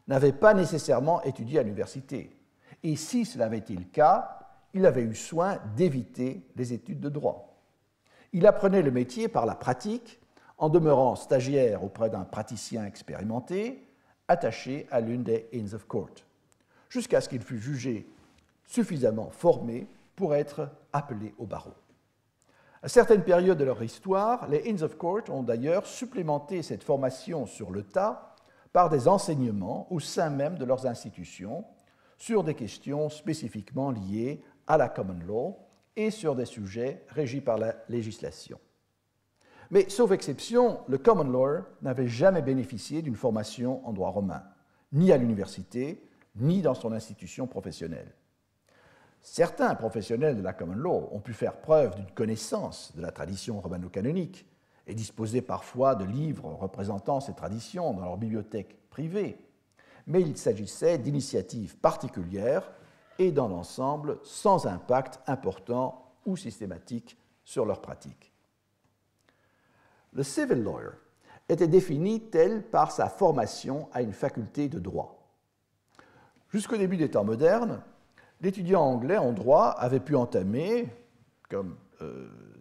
n'avait pas nécessairement étudié à l'université, et si cela avait été le cas, il avait eu soin d'éviter les études de droit. Il apprenait le métier par la pratique, en demeurant stagiaire auprès d'un praticien expérimenté, attaché à l'une des Inns of Court, jusqu'à ce qu'il fût jugé suffisamment formé pour être appelé au barreau. À certaines périodes de leur histoire, les Inns of Court ont d'ailleurs supplémenté cette formation sur le tas par des enseignements au sein même de leurs institutions sur des questions spécifiquement liées à la common law et sur des sujets régis par la législation. Mais, sauf exception, le common law n'avait jamais bénéficié d'une formation en droit romain, ni à l'université, ni dans son institution professionnelle. Certains professionnels de la common law ont pu faire preuve d'une connaissance de la tradition romano-canonique et disposer parfois de livres représentant ces traditions dans leur bibliothèque privée, mais il s'agissait d'initiatives particulières et dans l'ensemble sans impact important ou systématique sur leur pratique. Le civil lawyer était défini tel par sa formation à une faculté de droit. Jusqu'au début des temps modernes, l'étudiant anglais en droit avait pu entamer, comme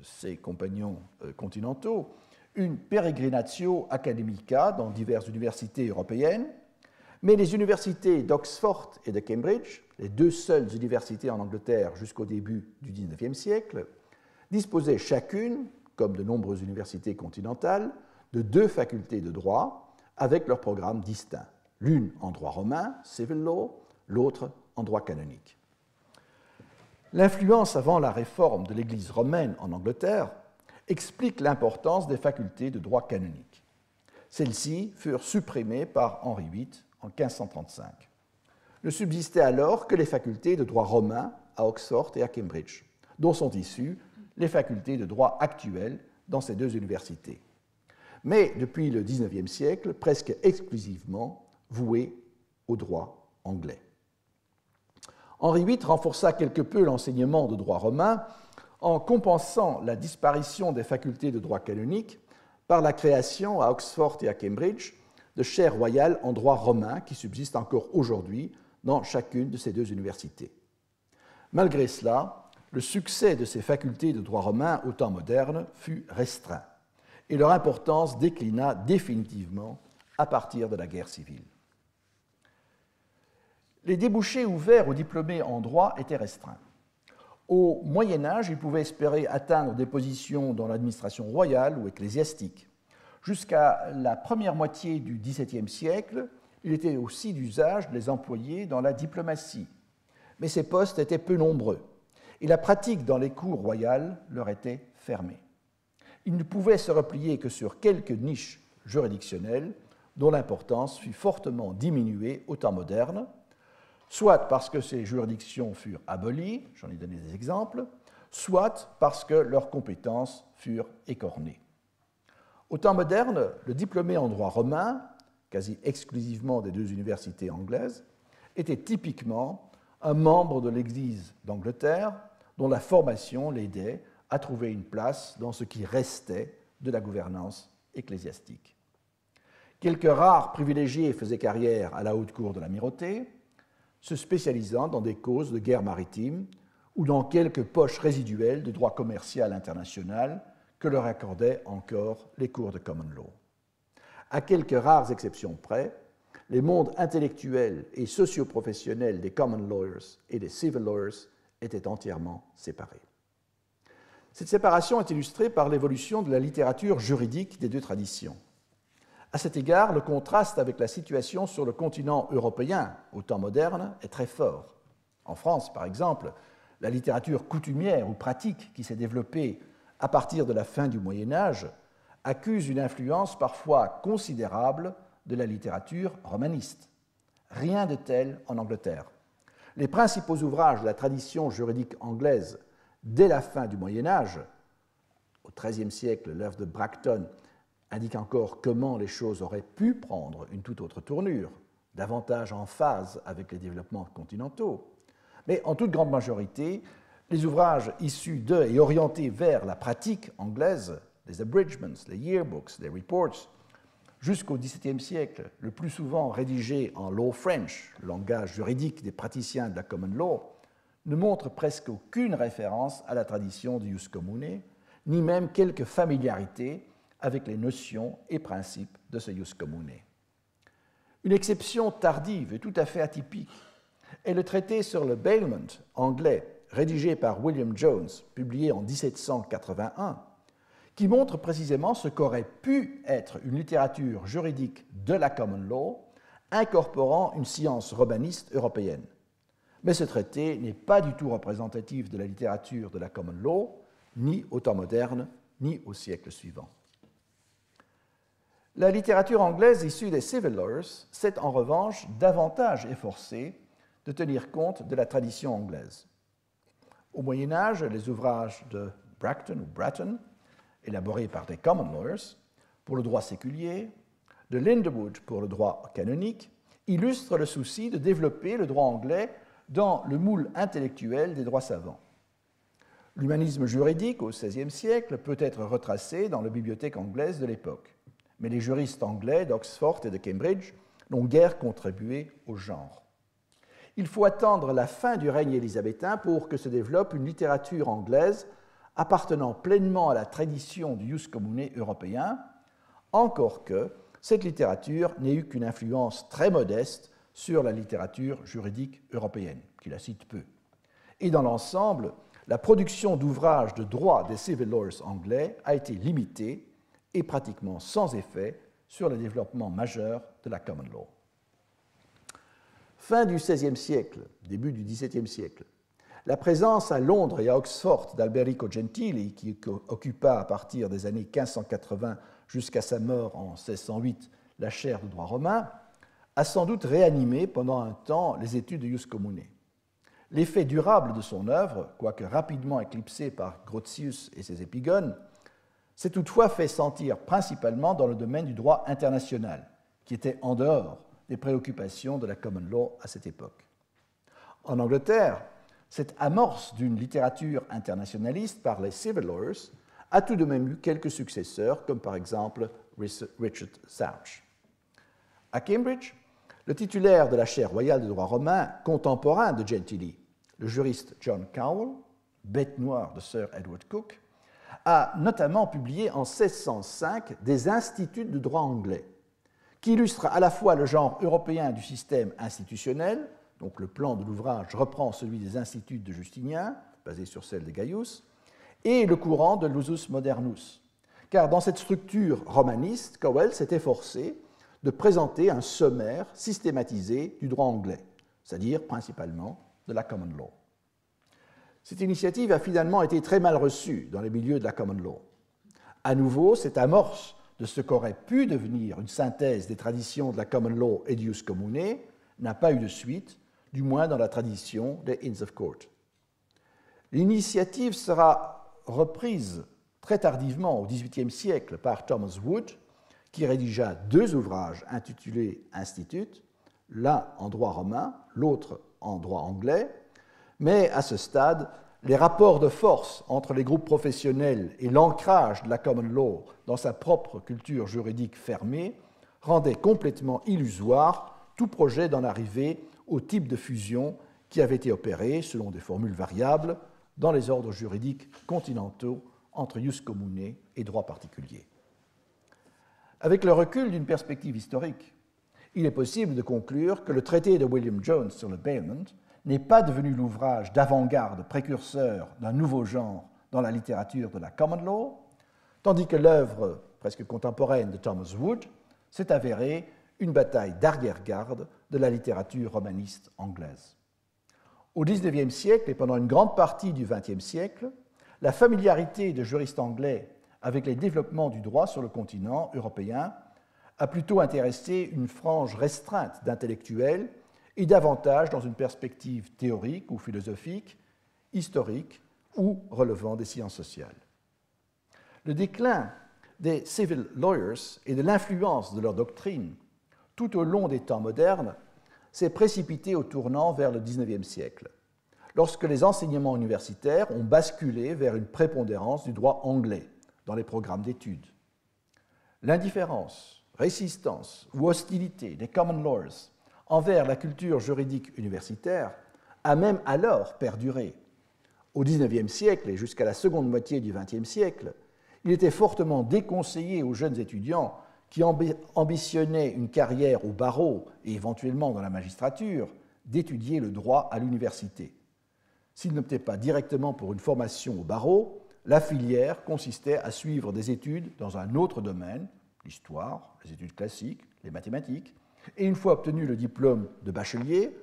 ses compagnons continentaux, une peregrinatio academica dans diverses universités européennes, mais les universités d'Oxford et de Cambridge, les deux seules universités en Angleterre jusqu'au début du XIXe siècle, disposaient chacune, comme de nombreuses universités continentales, de deux facultés de droit avec leurs programmes distincts, l'une en droit romain, civil law, l'autre en droit canonique. L'influence avant la réforme de l'Église romaine en Angleterre explique l'importance des facultés de droit canonique. Celles-ci furent supprimées par Henri VIII en 1535. Ne subsistaient alors que les facultés de droit romain à Oxford et à Cambridge, dont sont issues les facultés de droit actuelles dans ces deux universités, mais depuis le XIXe siècle, presque exclusivement vouées au droit anglais. Henri VIII renforça quelque peu l'enseignement de droit romain en compensant la disparition des facultés de droit canonique par la création à Oxford et à Cambridge de chaires royales en droit romain qui subsistent encore aujourd'hui dans chacune de ces deux universités. Malgré cela, le succès de ces facultés de droit romain au temps moderne fut restreint et leur importance déclina définitivement à partir de la guerre civile. Les débouchés ouverts aux diplômés en droit étaient restreints. Au Moyen Âge, ils pouvaient espérer atteindre des positions dans l'administration royale ou ecclésiastique. Jusqu'à la première moitié du XVIIe siècle, il était aussi d'usage de les employer dans la diplomatie. Mais ces postes étaient peu nombreux, et la pratique dans les cours royales leur était fermée. Ils ne pouvaient se replier que sur quelques niches juridictionnelles dont l'importance fut fortement diminuée au temps moderne, soit parce que ces juridictions furent abolies, j'en ai donné des exemples, soit parce que leurs compétences furent écornées. Au temps moderne, le diplômé en droit romain, quasi exclusivement des deux universités anglaises, était typiquement un membre de l'Église d'Angleterre dont la formation l'aidait à trouver une place dans ce qui restait de la gouvernance ecclésiastique. Quelques rares privilégiés faisaient carrière à la haute cour de l'amirauté, se spécialisant dans des causes de guerre maritime ou dans quelques poches résiduelles de droit commercial international que leur accordaient encore les cours de common law. À quelques rares exceptions près, les mondes intellectuels et socio-professionnels des common lawyers et des civil lawyers étaient entièrement séparés. Cette séparation est illustrée par l'évolution de la littérature juridique des deux traditions. À cet égard, le contraste avec la situation sur le continent européen au temps moderne est très fort. En France, par exemple, la littérature coutumière ou pratique qui s'est développée à partir de la fin du Moyen Âge accuse une influence parfois considérable de la littérature romaniste. Rien de tel en Angleterre. Les principaux ouvrages de la tradition juridique anglaise dès la fin du Moyen Âge, au XIIIe siècle, l'œuvre de Bracton indique encore comment les choses auraient pu prendre une toute autre tournure, davantage en phase avec les développements continentaux. Mais en toute grande majorité, les ouvrages issus de et orientés vers la pratique anglaise, les abridgments, les yearbooks, les reports, jusqu'au XVIIe siècle, le plus souvent rédigés en Law French, le langage juridique des praticiens de la common law, ne montrent presque aucune référence à la tradition du ius commune, ni même quelque familiarité avec les notions et principes de ce ius commune. Une exception tardive et tout à fait atypique est le traité sur le bailment anglais, rédigé par William Jones, publié en 1781, qui montre précisément ce qu'aurait pu être une littérature juridique de la common law, incorporant une science romaniste européenne. Mais ce traité n'est pas du tout représentatif de la littérature de la common law, ni au temps moderne, ni au siècle suivant. La littérature anglaise issue des Civil Lawyers s'est en revanche davantage efforcée de tenir compte de la tradition anglaise. Au Moyen Âge, les ouvrages de Bracton ou Bratton, élaborés par des Common Lawyers pour le droit séculier, de Linderwood pour le droit canonique, illustrent le souci de développer le droit anglais dans le moule intellectuel des droits savants. L'humanisme juridique au XVIe siècle peut être retracé dans la bibliothèque anglaise de l'époque, mais les juristes anglais d'Oxford et de Cambridge n'ont guère contribué au genre. Il faut attendre la fin du règne élisabétain pour que se développe une littérature anglaise appartenant pleinement à la tradition du jus commune européen, encore que cette littérature n'ait eu qu'une influence très modeste sur la littérature juridique européenne, qui la cite peu. Et dans l'ensemble, la production d'ouvrages de droit des civil lawyers anglais a été limitée et pratiquement sans effet sur le développement majeur de la common law. Fin du XVIe siècle, début du XVIIe siècle, la présence à Londres et à Oxford d'Alberico Gentili, qui occupa à partir des années 1580 jusqu'à sa mort en 1608 la chaire de droit romain, a sans doute réanimé pendant un temps les études de jus commune. L'effet durable de son œuvre, quoique rapidement éclipsé par Grotius et ses épigones, s'est toutefois fait sentir principalement dans le domaine du droit international, qui était en dehors des préoccupations de la common law à cette époque. En Angleterre, cette amorce d'une littérature internationaliste par les civil lawyers a tout de même eu quelques successeurs, comme par exemple Richard Zouch. À Cambridge, le titulaire de la chaire royale de droit romain, contemporain de Gentili, le juriste John Cowell, bête noire de Sir Edward Coke, a notamment publié en 1605 des instituts de droit anglais, qui illustrent à la fois le genre européen du système institutionnel, donc le plan de l'ouvrage reprend celui des instituts de Justinien, basé sur celle de Gaius, et le courant de l'usus modernus, car dans cette structure romaniste, Cowell s'est efforcé de présenter un sommaire systématisé du droit anglais, c'est-à-dire principalement de la common law. Cette initiative a finalement été très mal reçue dans les milieux de la common law. À nouveau, cette amorce de ce qu'aurait pu devenir une synthèse des traditions de la common law et du jus commune n'a pas eu de suite, du moins dans la tradition des Inns of Court. L'initiative sera reprise très tardivement au XVIIIe siècle par Thomas Wood, qui rédigea deux ouvrages intitulés Institut, l'un en droit romain, l'autre en droit anglais, mais à ce stade, les rapports de force entre les groupes professionnels et l'ancrage de la common law dans sa propre culture juridique fermée rendaient complètement illusoire tout projet d'en arriver au type de fusion qui avait été opéré, selon des formules variables, dans les ordres juridiques continentaux entre jus commune et droit particulier. Avec le recul d'une perspective historique, il est possible de conclure que le traité de William Jones sur le bailment n'est pas devenu l'ouvrage d'avant-garde précurseur d'un nouveau genre dans la littérature de la common law, tandis que l'œuvre presque contemporaine de Thomas Wood s'est avérée une bataille d'arrière-garde de la littérature romaniste anglaise. Au XIXe siècle et pendant une grande partie du XXe siècle, la familiarité de juristes anglais avec les développements du droit sur le continent européen a plutôt intéressé une frange restreinte d'intellectuels et davantage dans une perspective théorique ou philosophique, historique ou relevant des sciences sociales. Le déclin des civil lawyers et de l'influence de leur doctrine tout au long des temps modernes s'est précipité au tournant vers le XIXe siècle, lorsque les enseignements universitaires ont basculé vers une prépondérance du droit anglais dans les programmes d'études. L'indifférence, résistance ou hostilité des common lawyers envers la culture juridique universitaire a même alors perduré. Au XIXe siècle et jusqu'à la seconde moitié du XXe siècle, il était fortement déconseillé aux jeunes étudiants qui ambitionnaient une carrière au barreau et éventuellement dans la magistrature d'étudier le droit à l'université. S'ils n'optaient pas directement pour une formation au barreau, la filière consistait à suivre des études dans un autre domaine, l'histoire, les études classiques, les mathématiques, et une fois obtenu le diplôme de bachelier,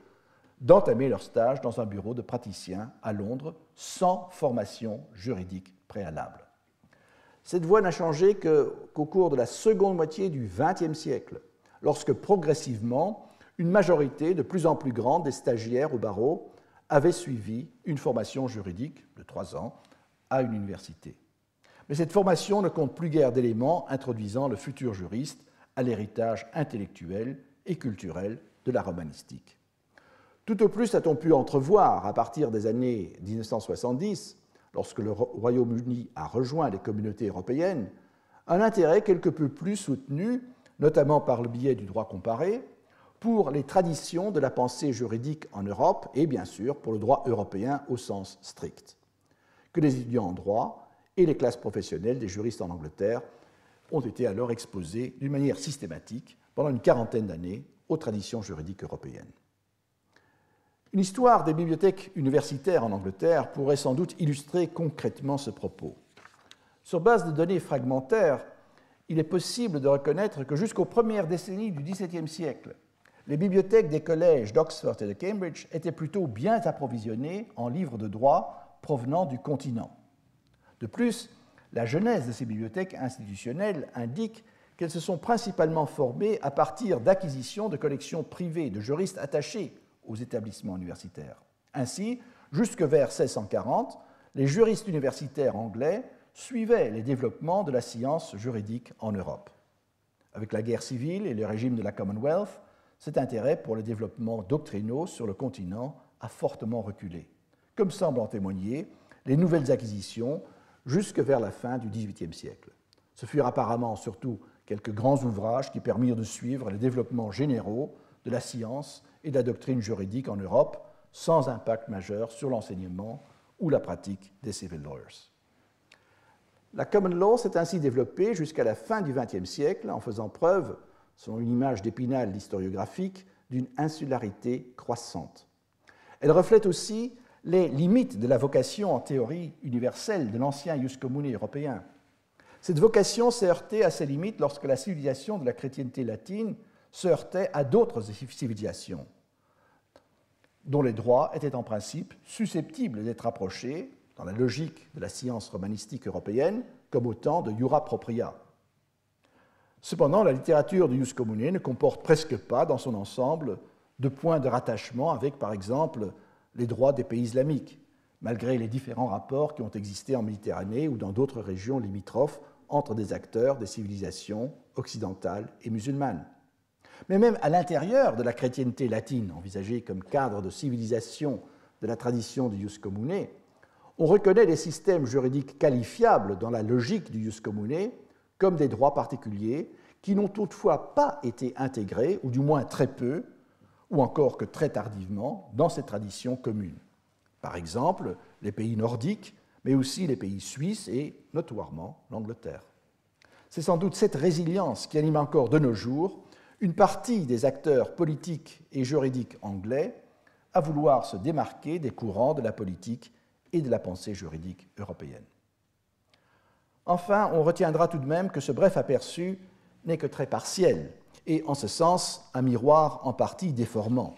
d'entamer leur stage dans un bureau de praticien à Londres sans formation juridique préalable. Cette voie n'a changé qu'au cours de la seconde moitié du XXe siècle, lorsque progressivement, une majorité de plus en plus grande des stagiaires au barreau avait suivi une formation juridique de 3 ans à une université. Mais cette formation ne compte plus guère d'éléments introduisant le futur juriste à l'héritage intellectuel et culturel de la romanistique. Tout au plus a-t-on pu entrevoir, à partir des années 1970, lorsque le Royaume-Uni a rejoint les communautés européennes, un intérêt quelque peu plus soutenu, notamment par le biais du droit comparé, pour les traditions de la pensée juridique en Europe et bien sûr pour le droit européen au sens strict, que les étudiants en droit et les classes professionnelles des juristes en Angleterre ont été alors exposés d'une manière systématique pendant une quarantaine d'années aux traditions juridiques européennes. Une histoire des bibliothèques universitaires en Angleterre pourrait sans doute illustrer concrètement ce propos. Sur base de données fragmentaires, il est possible de reconnaître que jusqu'aux premières décennies du XVIIe siècle, les bibliothèques des collèges d'Oxford et de Cambridge étaient plutôt bien approvisionnées en livres de droit provenant du continent. De plus, la genèse de ces bibliothèques institutionnelles indique qu'elles se sont principalement formées à partir d'acquisitions de collections privées de juristes attachés aux établissements universitaires. Ainsi, jusque vers 1640, les juristes universitaires anglais suivaient les développements de la science juridique en Europe. Avec la guerre civile et le régime de la Commonwealth, cet intérêt pour les développements doctrinaux sur le continent a fortement reculé, comme semblent en témoigner les nouvelles acquisitions jusque vers la fin du XVIIIe siècle. Ce furent apparemment surtout quelques grands ouvrages qui permirent de suivre les développements généraux de la science et de la doctrine juridique en Europe, sans impact majeur sur l'enseignement ou la pratique des civil lawyers. La common law s'est ainsi développée jusqu'à la fin du XXe siècle en faisant preuve, selon une image d'Épinal historiographique, d'une insularité croissante. Elle reflète aussi les limites de la vocation en théorie universelle de l'ancien jus commune européen. Cette vocation s'est heurtée à ses limites lorsque la civilisation de la chrétienté latine se heurtait à d'autres civilisations, dont les droits étaient en principe susceptibles d'être approchés, dans la logique de la science romanistique européenne, comme autant de jura propria. Cependant, la littérature du jus commune ne comporte presque pas, dans son ensemble, de points de rattachement avec, par exemple, les droits des pays islamiques, malgré les différents rapports qui ont existé en Méditerranée ou dans d'autres régions limitrophes entre des acteurs des civilisations occidentales et musulmanes. Mais même à l'intérieur de la chrétienté latine, envisagée comme cadre de civilisation de la tradition du jus commune, on reconnaît les systèmes juridiques qualifiables dans la logique du jus commune comme des droits particuliers qui n'ont toutefois pas été intégrés, ou du moins très peu, ou encore que très tardivement, dans ces traditions communes. Par exemple, les pays nordiques, mais aussi les pays suisses et, notoirement, l'Angleterre. C'est sans doute cette résilience qui anime encore de nos jours une partie des acteurs politiques et juridiques anglais à vouloir se démarquer des courants de la politique et de la pensée juridique européenne. Enfin, on retiendra tout de même que ce bref aperçu n'est que très partiel et, en ce sens, un miroir en partie déformant.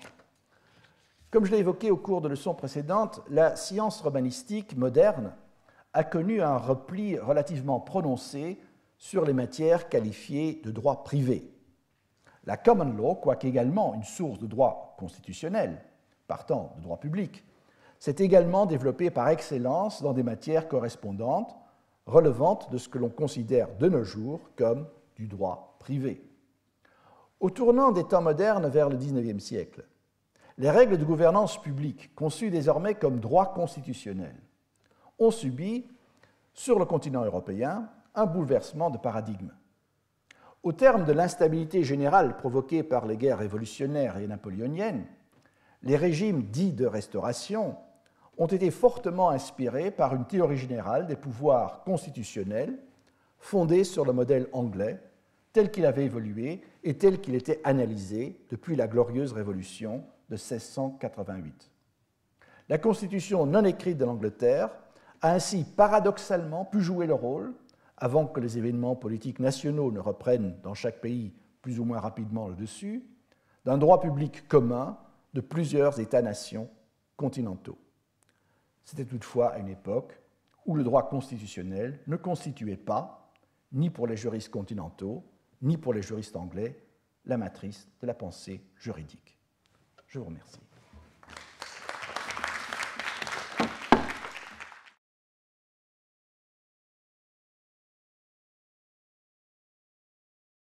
Comme je l'ai évoqué au cours de leçons précédentes, la science romanistique moderne a connu un repli relativement prononcé sur les matières qualifiées de droit privé. La common law, quoique également une source de droit constitutionnel, partant de droit public, s'est également développée par excellence dans des matières correspondantes, relevantes de ce que l'on considère de nos jours comme du droit privé. Au tournant des temps modernes vers le XIXe siècle, les règles de gouvernance publique, conçues désormais comme droit constitutionnel, ont subi, sur le continent européen, un bouleversement de paradigme. Au terme de l'instabilité générale provoquée par les guerres révolutionnaires et napoléoniennes, les régimes dits de restauration ont été fortement inspirés par une théorie générale des pouvoirs constitutionnels fondée sur le modèle anglais, tel qu'il avait évolué et tel qu'il était analysé depuis la glorieuse Révolution de 1688. La constitution non écrite de l'Angleterre a ainsi paradoxalement pu jouer le rôle, avant que les événements politiques nationaux ne reprennent dans chaque pays plus ou moins rapidement le dessus, d'un droit public commun de plusieurs États-nations continentaux. C'était toutefois à une époque où le droit constitutionnel ne constituait pas, ni pour les juristes continentaux, ni pour les juristes anglais, la matrice de la pensée juridique. Je vous remercie.